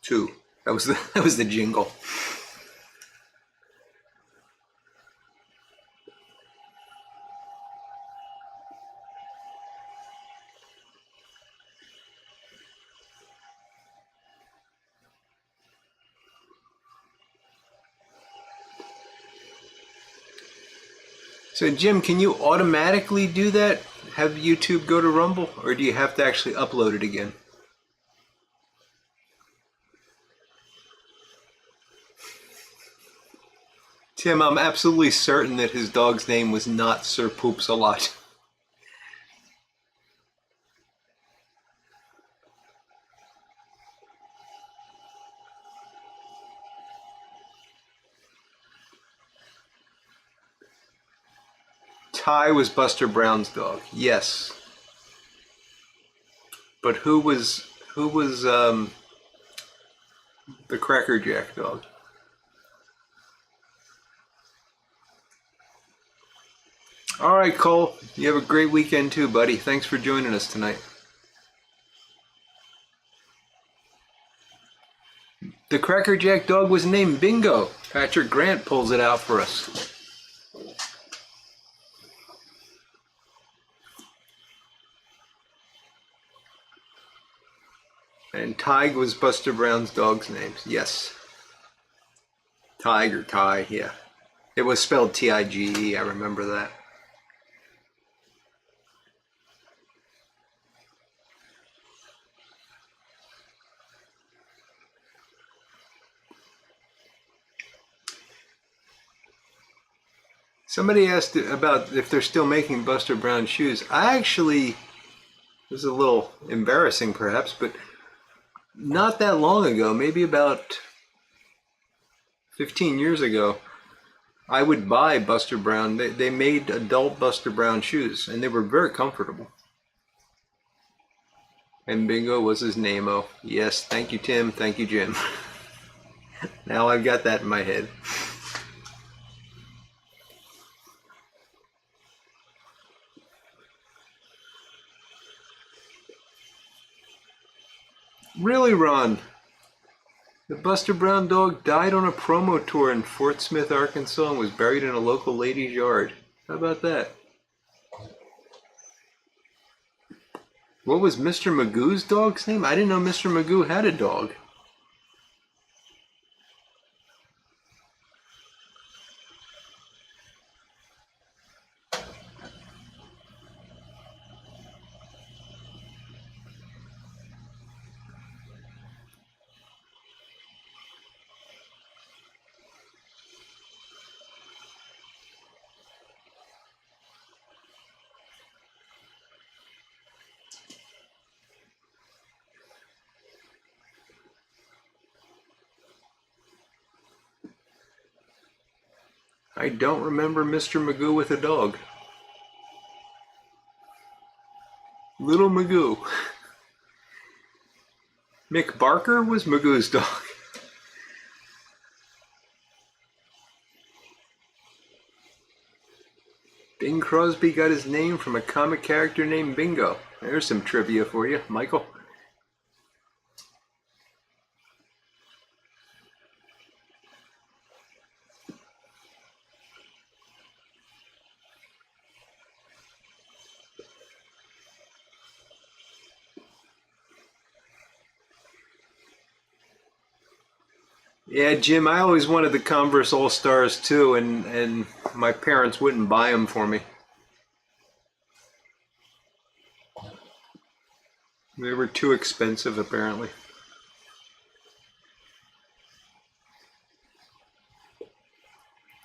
2. That was the jingle. So Jim, can you automatically do that? Have YouTube go to Rumble, or do you have to actually upload it again? Tim, I'm absolutely certain that his dog's name was not Sir Poops a Lot. Ty was Buster Brown's dog, yes. But who was the Cracker Jack dog? All right, Cole. You have a great weekend too, buddy. Thanks for joining us tonight. The Cracker Jack dog was named Bingo. Patrick Grant pulls it out for us. And Tig was Buster Brown's dog's name. Yes. Tig or Ty, yeah. It was spelled Tige, I remember that. Somebody asked about if they're still making Buster Brown shoes. I actually, this is a little embarrassing perhaps, but not that long ago, maybe about 15 years ago, I would buy Buster Brown. They made adult Buster Brown shoes, and they were very comfortable. And Bingo was his name-o. Yes, thank you, Tim. Thank you, Jim. Now I've got that in my head. Really, Ron? The Buster Brown dog died on a promo tour in Fort Smith, Arkansas, and was buried in a local lady's yard. How about that? What was Mr. Magoo's dog's name? I didn't know Mr. Magoo had a dog. I don't remember Mr. Magoo with a dog. Little Magoo. Mick Barker was Magoo's dog. Bing Crosby got his name from a comic character named Bingo. There's some trivia for you, Michael. Yeah, Jim, I always wanted the Converse All-Stars too, and my parents wouldn't buy them for me. They were too expensive, apparently.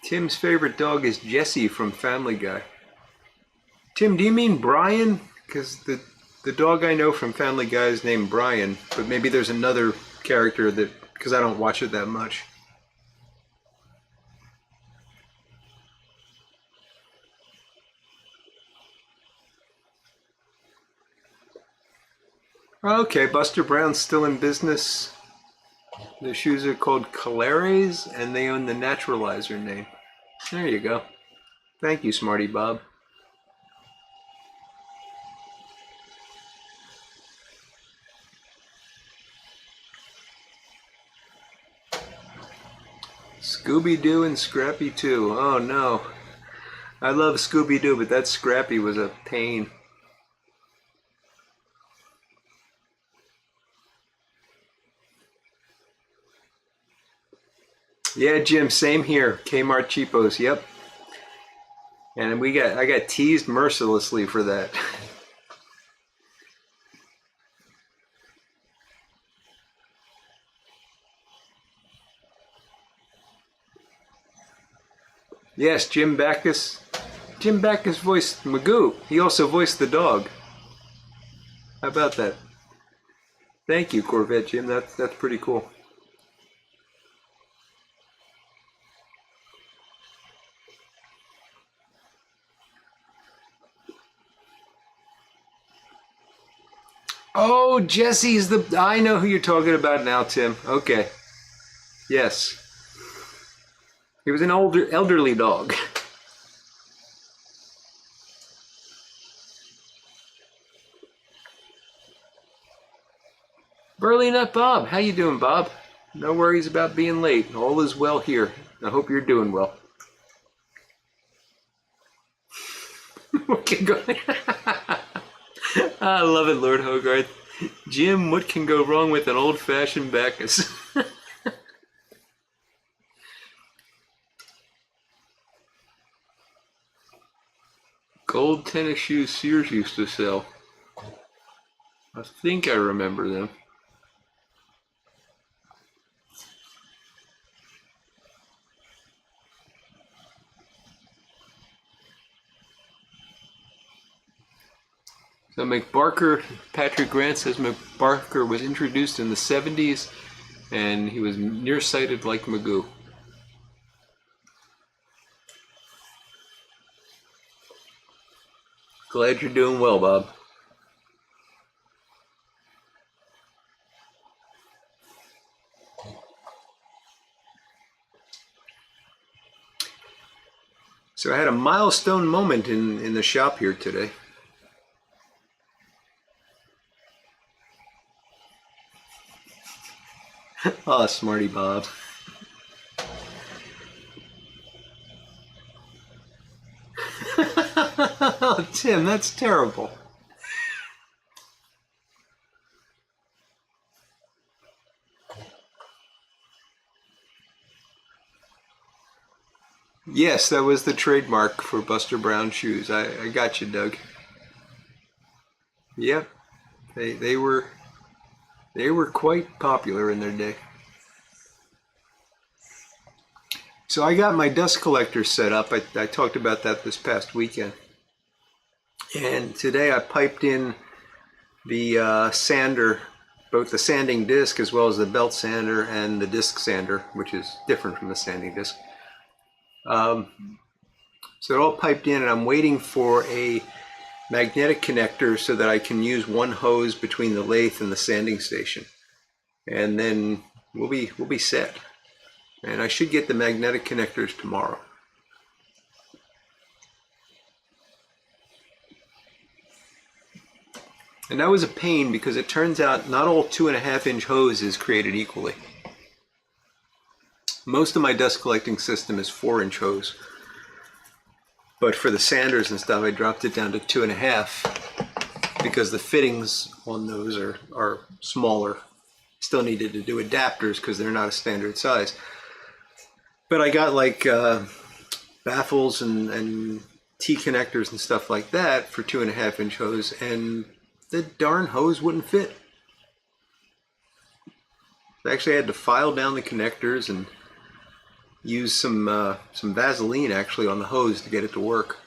Tim's favorite dog is Jessie from Family Guy. Tim, do you mean Brian? Because the dog I know from Family Guy is named Brian, but maybe there's another character that, because I don't watch it that much. Okay, Buster Brown's still in business. The shoes are called Caleres, and they own the Naturalizer name. There you go. Thank you, Smarty Bob. Scooby-Doo and Scrappy too. Oh no. I love Scooby-Doo, but that Scrappy was a pain. Yeah, Jim, same here. Kmart cheapos, yep. And I got teased mercilessly for that. Yes, Jim Backus. Jim Backus voiced Magoo. He also voiced the dog. How about that? Thank you, Corvette Jim. That's pretty cool. Oh, Jesse's the... I know who you're talking about now, Tim. Okay. Yes. He was an elderly dog. Burley Nut Bob. How you doing, Bob? No worries about being late. All is well here. I hope you're doing well. Okay, go ahead. I love it, Lord Hogarth. Jim, what can go wrong with an old-fashioned Bacchus? Gold tennis shoes Sears used to sell. I think I remember them. So McBarker, Patrick Grant says McBarker was introduced in the 70s and he was nearsighted like Magoo. Glad you're doing well, Bob. So I had a milestone moment in the shop here today. Oh, smarty Bob. Oh, Tim, that's terrible. Yes, that was the trademark for Buster Brown shoes. I got you, Doug. Yep, they were quite popular in their day. So I got my dust collector set up. I talked about that this past weekend. And today I piped in the sander, both the sanding disc as well as the belt sander and the disc sander, which is different from the sanding disc. So it all piped in, and I'm waiting for a magnetic connector so that I can use one hose between the lathe and the sanding station. And then we'll be set. And I should get the magnetic connectors tomorrow. And that was a pain because it turns out not all 2.5-inch hose is created equally. Most of my dust collecting system is 4-inch hose. But for the sanders and stuff, I dropped it down to 2.5 because the fittings on those are smaller. Still needed to do adapters because they're not a standard size. But I got like baffles and T-connectors and stuff like that for 2.5-inch hose, and the darn hose wouldn't fit. I actually had to file down the connectors and use some Vaseline actually on the hose to get it to work.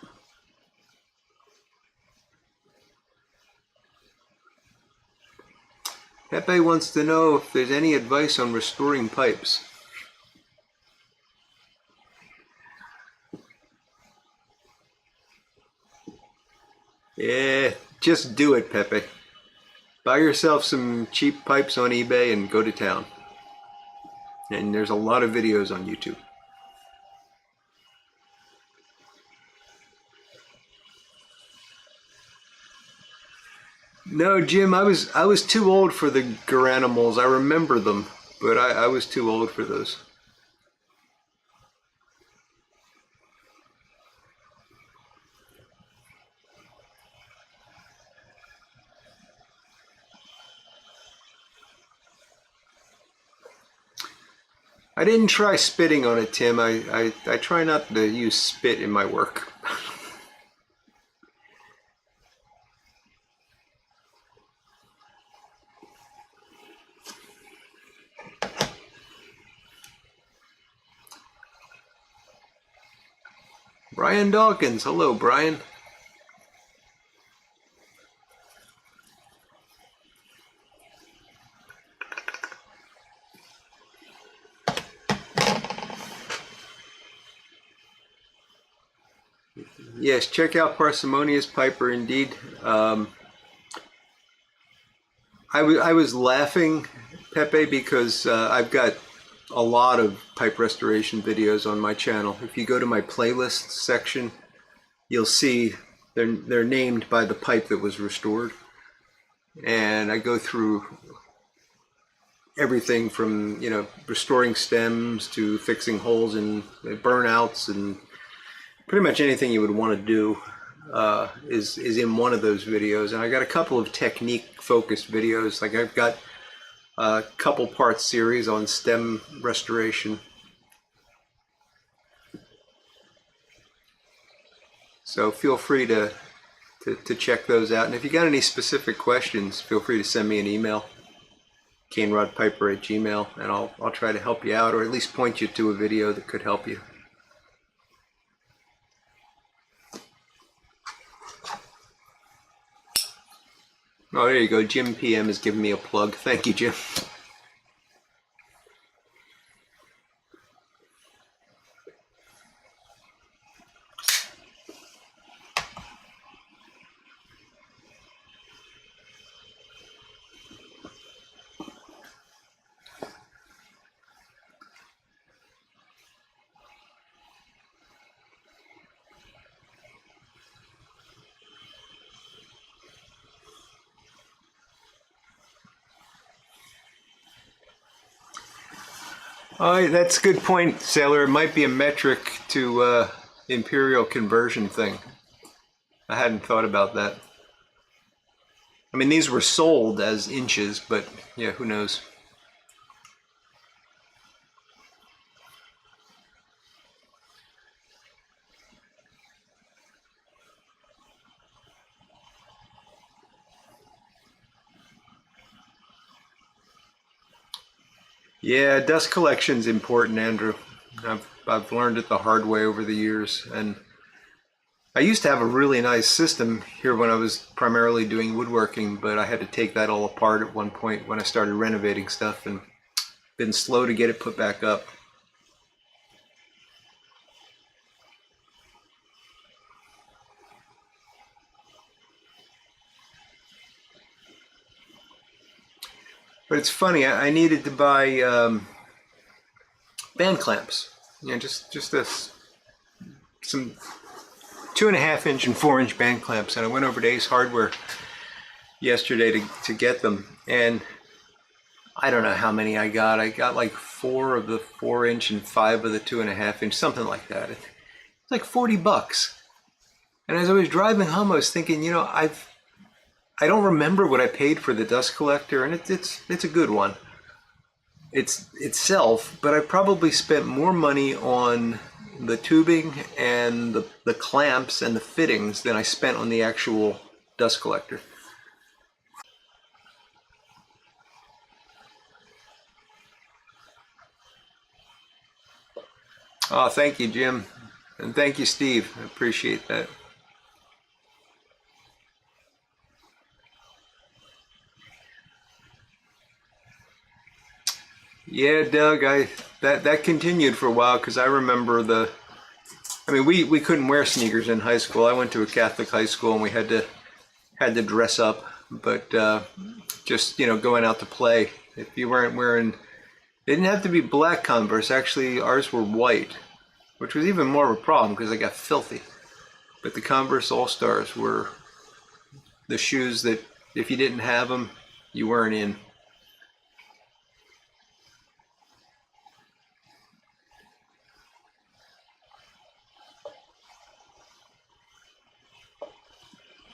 Pepe wants to know if there's any advice on restoring pipes. Yeah, just do it, Pepe. Buy yourself some cheap pipes on eBay and go to town. And there's a lot of videos on YouTube. No, Jim, I was too old for the Garanimals. I remember them, but I was too old for those. I didn't try spitting on it, Tim. I try not to use spit in my work. Brian Dawkins. Hello, Brian. Yes, check out Parsimonious Piper indeed. I was laughing, Pepe, because I've got a lot of pipe restoration videos on my channel. If you go to my playlists section, you'll see they're named by the pipe that was restored. And I go through everything from, restoring stems to fixing holes and burnouts, and pretty much anything you would want to do is in one of those videos. And I got a couple of technique focused videos. Like I've got a couple part series on stem restoration. So feel free to check those out. And if you got any specific questions, feel free to send me an email, canerodpiper@gmail.com, and I'll try to help you out, or at least point you to a video that could help you. Oh, there you go. Jim PM is giving me a plug. Thank you, Jim. All right, that's a good point, Sailor. It might be a metric to imperial conversion thing. I hadn't thought about that. I mean, these were sold as inches, but yeah, who knows? Yeah, dust collection's important, Andrew. I've learned it the hard way over the years, and I used to have a really nice system here when I was primarily doing woodworking, but I had to take that all apart at one point when I started renovating stuff, and been slow to get it put back up. But it's funny, I needed to buy band clamps. Just some 2.5 inch and 4 inch band clamps, and I went over to Ace Hardware yesterday to get them, and I don't know how many I got. I got like 4 of the 4 inch and 5 of the 2.5 inch, something like that. It's like $40. And as I was driving home, I was thinking, I don't remember what I paid for the dust collector, and it's a good one. It's itself, but I probably spent more money on the tubing and the clamps and the fittings than I spent on the actual dust collector. Oh, thank you, Jim. And thank you, Steve. I appreciate that. Yeah, Doug, that continued for a while, because I remember we couldn't wear sneakers in high school. I went to a Catholic high school, and we had to dress up, but just going out to play. If you weren't wearing, they didn't have to be black Converse. Actually, ours were white, which was even more of a problem because I got filthy. But the Converse All-Stars were the shoes that if you didn't have them, you weren't in.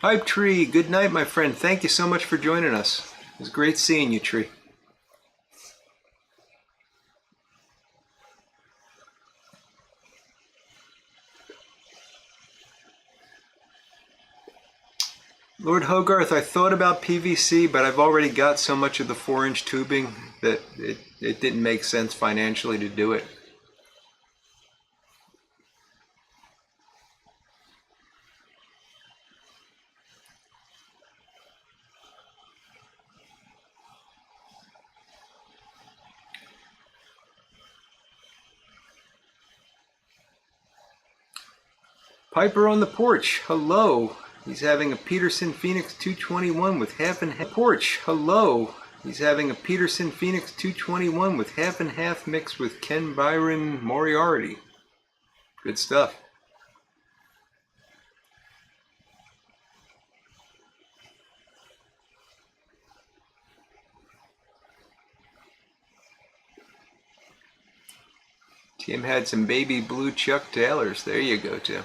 Pipe Tree, good night, my friend. Thank you so much for joining us. It was great seeing you, Tree. Lord Hogarth, I thought about PVC, but I've already got so much of the 4-inch tubing that it didn't make sense financially to do it. Piper on the porch, hello. He's having a Peterson Phoenix 221 with half and half. Porch, hello. He's having a Peterson Phoenix 221 with half and half mixed with Ken Byron Moriarty. Good stuff. Tim had some baby blue Chuck Taylors. There you go, Tim.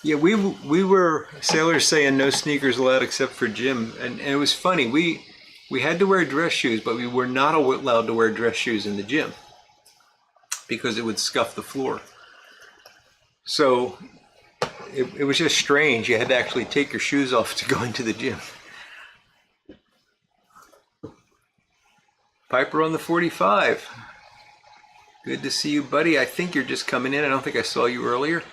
Yeah, we were sailors saying no sneakers allowed except for gym, and it was funny. We had to wear dress shoes, but we were not allowed to wear dress shoes in the gym because it would scuff the floor. So it was just strange. You had to actually take your shoes off to go into the gym. Piper on the 45. Good to see you, buddy. I think you're just coming in. I don't think I saw you earlier.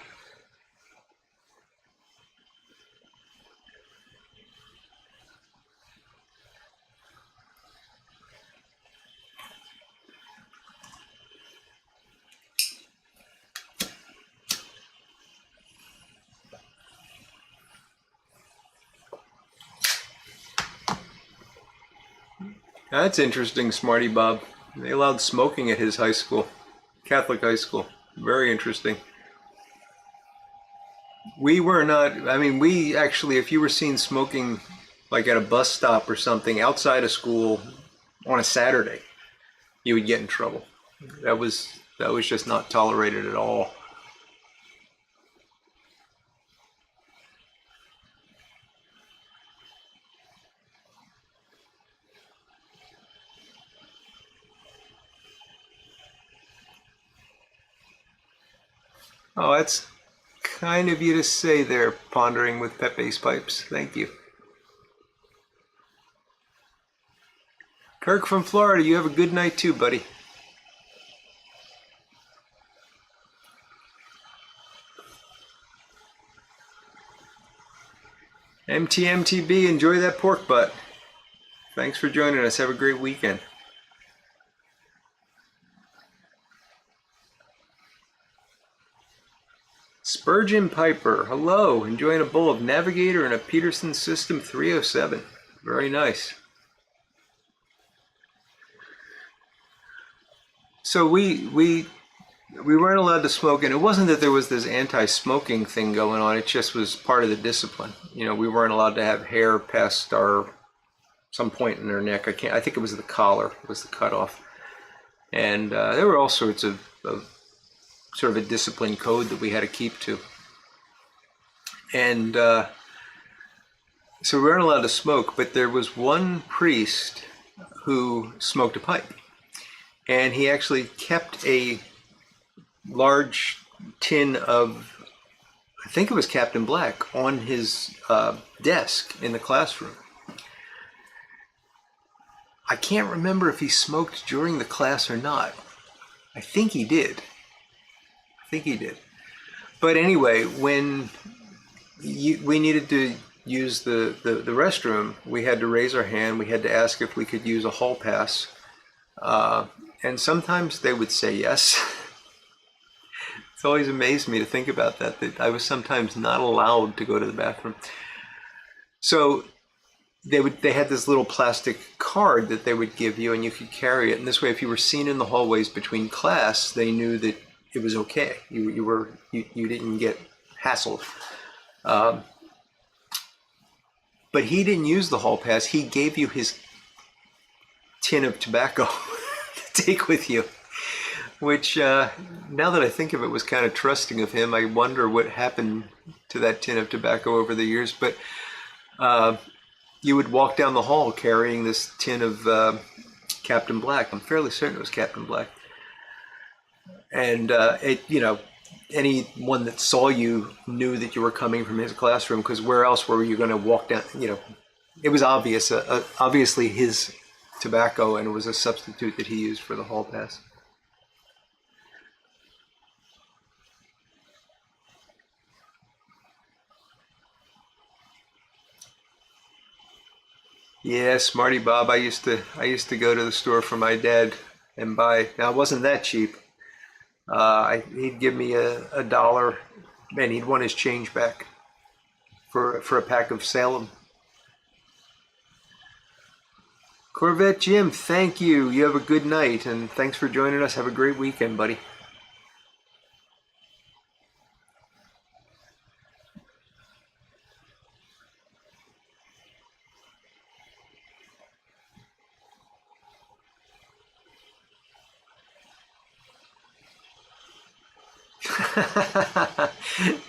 That's interesting, Smarty Bob. They allowed smoking at his high school, Catholic high school. Very interesting. We were not, I mean, we actually, if you were seen smoking like at a bus stop or something outside of school on a Saturday, you would get in trouble. That was just not tolerated at all. Oh, that's kind of you to say there, pondering with Pepe's pipes. Thank you. Kirk from Florida, you have a good night too, buddy. MTMTB, enjoy that pork butt. Thanks for joining us. Have a great weekend. Spurgeon Piper, hello. Enjoying a bowl of Navigator and a Peterson System 307. Very nice. So we weren't allowed to smoke, and it wasn't that there was this anti-smoking thing going on. It just was part of the discipline. You know, we weren't allowed to have hair past some point in our neck. I think it was the collar was the cutoff, and there were all sorts of sort of a discipline code that we had to keep to. And so we weren't allowed to smoke, but there was one priest who smoked a pipe. And he actually kept a large tin of, I think it was Captain Black, on his desk in the classroom. I can't remember if he smoked during the class or not. I think he did. But anyway, when we needed to use the restroom, we had to raise our hand. We had to ask if we could use a hall pass. And sometimes they would say yes. It's always amazed me to think about that I was sometimes not allowed to go to the bathroom. So they had this little plastic card that they would give you, and you could carry it. And this way, if you were seen in the hallways between class, they knew that it was okay. You didn't get hassled. But he didn't use the hall pass. He gave you his tin of tobacco to take with you, which now that I think of it was kind of trusting of him. I wonder what happened to that tin of tobacco over the years. But you would walk down the hall carrying this tin of Captain Black. I'm fairly certain it was Captain Black. And anyone that saw you knew that you were coming from his classroom, because where else were you going to walk down? It was obvious, obviously his tobacco, and it was a substitute that he used for the hall pass. Yeah, Smarty Bob. I used to go to the store for my dad and buy. Now it wasn't that cheap. He'd give me a dollar, and he'd want his change back for a pack of Salem. Corvette Jim, thank you. You have a good night, and thanks for joining us. Have a great weekend, buddy.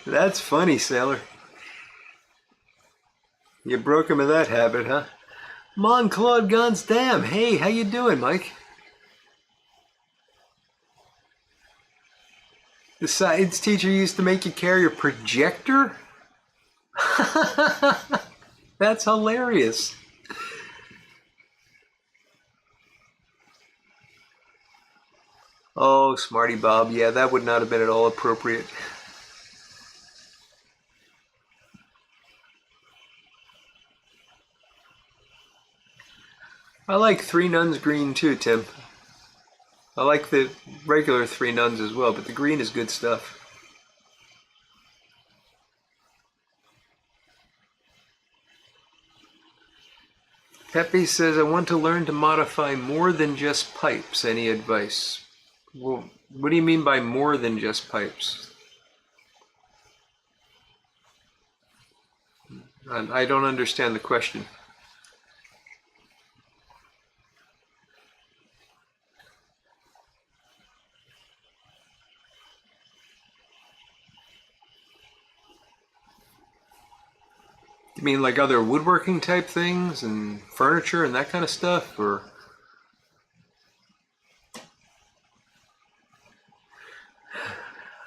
That's funny, Sailor. You broke him of that habit, huh? Mon Claude Gons Dam. Hey, how you doing, Mike? The science teacher used to make you carry a projector? That's hilarious. Oh, Smarty Bob. Yeah, that would not have been at all appropriate. I like Three Nuns Green too, Tim. I like the regular Three Nuns as well, but the green is good stuff. Pepe says, I want to learn to modify more than just pipes. Any advice? Well, what do you mean by more than just pipes? I don't understand the question. You mean like other woodworking type things and furniture and that kind of stuff, or?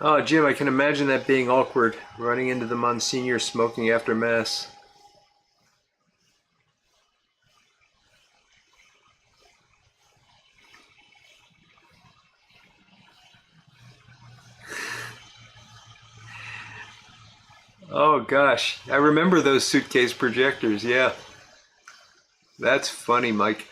Oh, Jim, I can imagine that being awkward, running into the Monsignor smoking after Mass. Oh gosh, I remember those suitcase projectors, yeah. That's funny, Mike.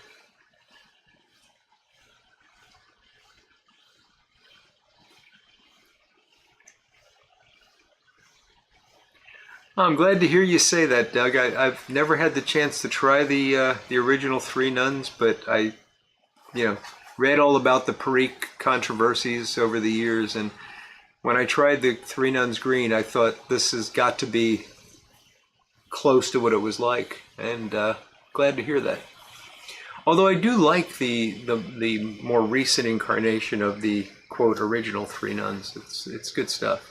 I'm glad to hear you say that, Doug. I've never had the chance to try the original Three Nuns, but I, read all about the Perique controversies over the years, and when I tried the Three Nuns Green, I thought this has got to be close to what it was like, and glad to hear that. Although I do like the more recent incarnation of the quote original Three Nuns. It's good stuff.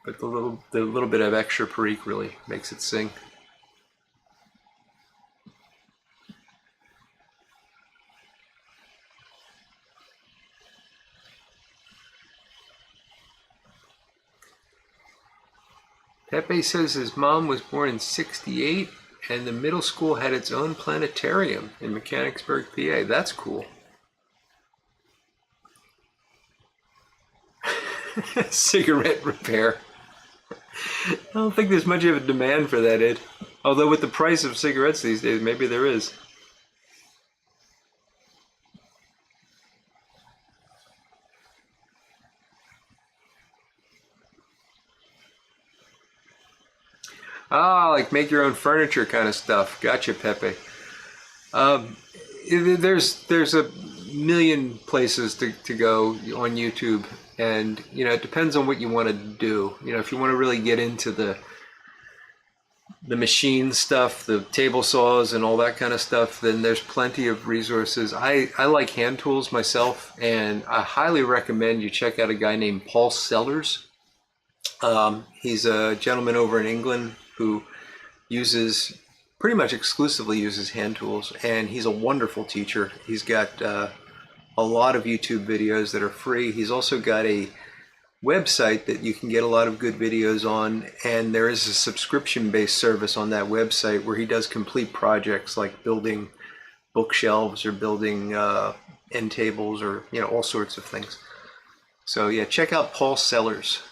But the little bit of extra Perique really makes it sing. Pepe says his mom was born in '68 and the middle school had its own planetarium in Mechanicsburg, PA. That's cool. Cigarette repair. I don't think there's much of a demand for that, Ed. Although with the price of cigarettes these days, maybe there is. Ah, like make your own furniture kind of stuff. Gotcha, Pepe. There's a million places to go on YouTube, and it depends on what you want to do. If you want to really get into the machine stuff, the table saws and all that kind of stuff, then there's plenty of resources. I like hand tools myself, and I highly recommend you check out a guy named Paul Sellers. He's a gentleman over in England who uses pretty much exclusively uses hand tools, and he's a wonderful teacher. He's got a lot of YouTube videos that are free. He's also got a website that you can get a lot of good videos on, and there is a subscription-based service on that website where he does complete projects like building bookshelves or building end tables, or all sorts of things. So yeah, check out Paul Sellers.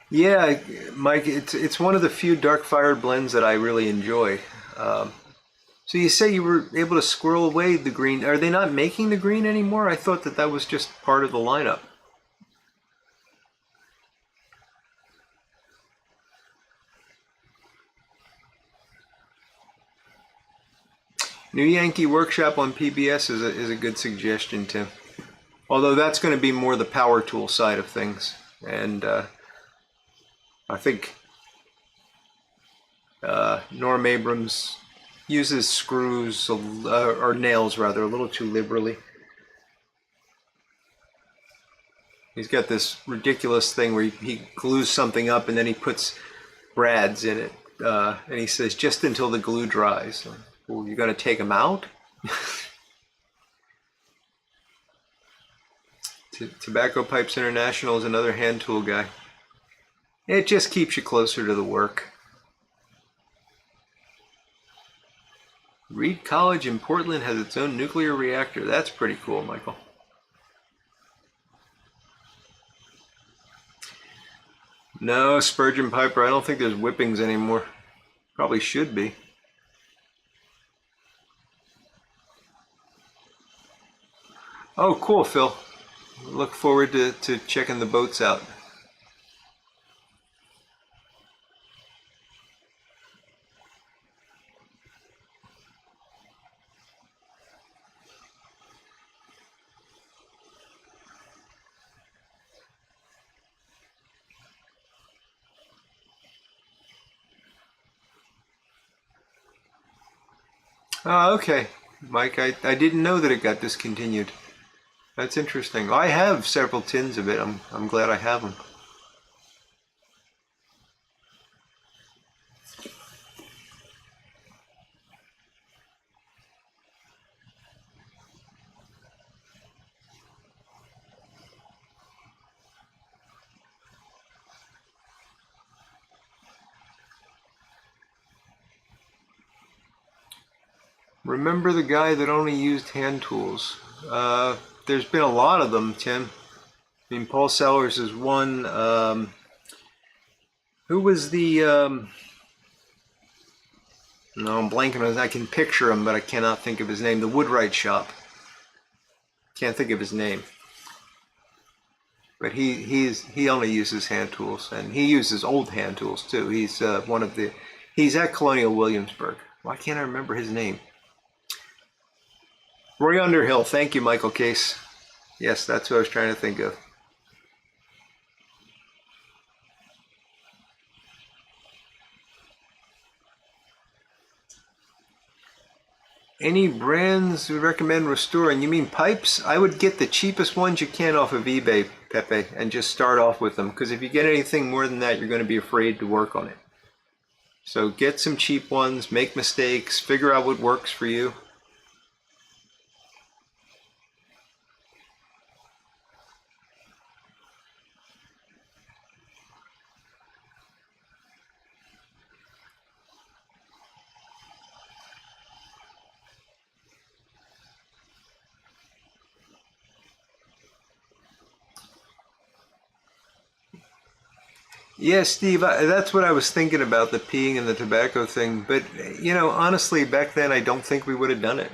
Yeah, Mike, it's one of the few dark fired blends that I really enjoy. So you say you were able to squirrel away the green. Are they not making the green anymore? I thought that was just part of the lineup. New Yankee Workshop on PBS is a good suggestion, Tim. Although that's going to be more the power tool side of things. And I think Norm Abrams uses screws, or nails rather, a little too liberally. He's got this ridiculous thing where he glues something up and then he puts brads in it. And he says, just until the glue dries. Well, you got to take them out? Tobacco Pipes International is another hand tool guy. It just keeps you closer to the work. Reed College in Portland has its own nuclear reactor. That's pretty cool, Michael. No, Spurgeon Piper, I don't think there's whippings anymore. Probably should be. Oh, cool, Phil. Look forward to checking the boats out. Oh, okay. Mike, I didn't know that it got discontinued. That's interesting. I have several tins of it. I'm glad I have them. Remember the guy that only used hand tools? There's been a lot of them, Tim. I mean, Paul Sellers is one. Who was the... no, I'm blanking on his... I can picture him, but I cannot think of his name. The Woodwright Shop. Can't think of his name. But he only uses hand tools, and he uses old hand tools too. He's one of the... He's at Colonial Williamsburg. Why can't I remember his name? Roy Underhill. Thank you, Michael Case. Yes, that's what I was trying to think of. Any brands you recommend restoring? You mean pipes? I would get the cheapest ones you can off of eBay, Pepe, and just start off with them. Because if you get anything more than that, you're going to be afraid to work on it. So get some cheap ones, make mistakes, figure out what works for you. Yeah, Steve, that's what I was thinking about, the peeing and the tobacco thing. But, honestly, back then I don't think we would have done it.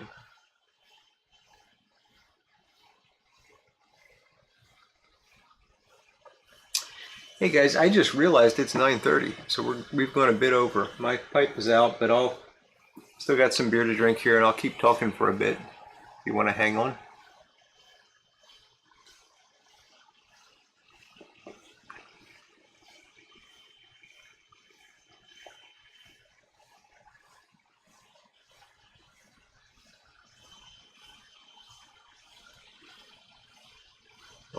Hey guys, I just realized it's 9:30, so we've gone a bit over. My pipe is out, but I'll still got some beer to drink here, and I'll keep talking for a bit if you want to hang on.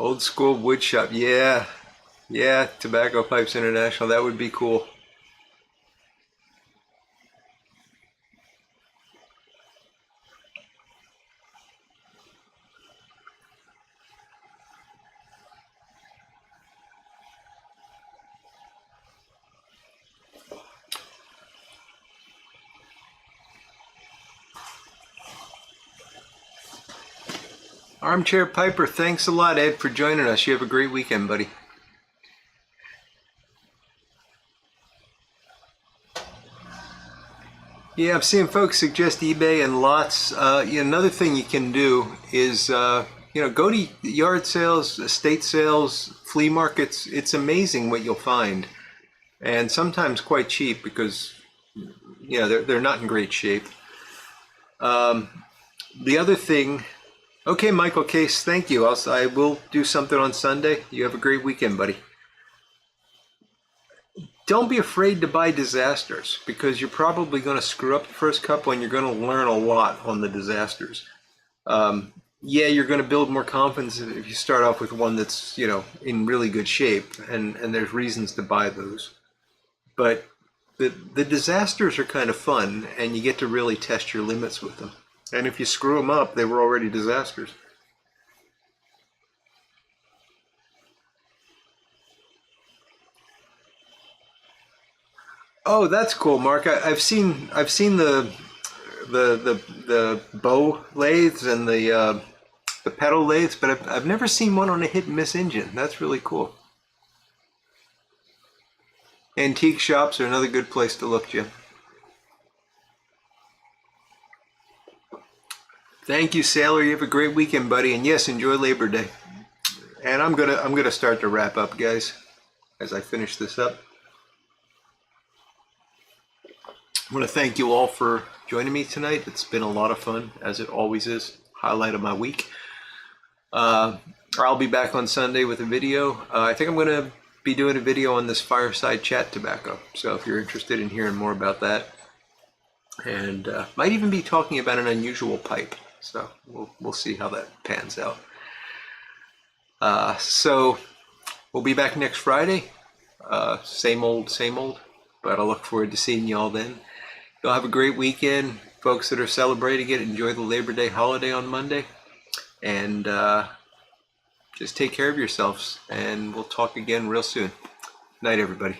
Old school wood shop. Yeah. Yeah, Tobacco Pipes International. That would be cool. Armchair Piper, thanks a lot, Ed, for joining us. You have a great weekend, buddy. Yeah, I'm seeing folks suggest eBay and lots. Another thing you can do is, go to yard sales, estate sales, flea markets. It's amazing what you'll find, and sometimes quite cheap because, they're not in great shape. The other thing, okay, Michael Case, thank you. I will do something on Sunday. You have a great weekend, buddy. Don't be afraid to buy disasters because you're probably going to screw up the first couple and you're going to learn a lot on the disasters. You're going to build more confidence if you start off with one that's, in really good shape, and there's reasons to buy those. But the disasters are kind of fun and you get to really test your limits with them. And if you screw them up, they were already disasters. Oh, that's cool, Mark. I've seen the bow lathes and the pedal lathes, but I've never seen one on a hit and miss engine. That's really cool. Antique shops are another good place to look, Jim. Thank you, Sailor. You have a great weekend, buddy, and yes, enjoy Labor Day. And I'm gonna start to wrap up, guys, as I finish this up. I want to thank you all for joining me tonight. It's been a lot of fun, as it always is. Highlight of my week. I'll be back on Sunday with a video. I think I'm going to be doing a video on this fireside chat tobacco. So if you're interested in hearing more about that, and might even be talking about an unusual pipe. So we'll see how that pans out. So we'll be back next Friday. Same old, but I look forward to seeing you all then. You'll have a great weekend. Folks that are celebrating it, enjoy the Labor Day holiday on Monday. And just take care of yourselves. And we'll talk again real soon. Night, everybody.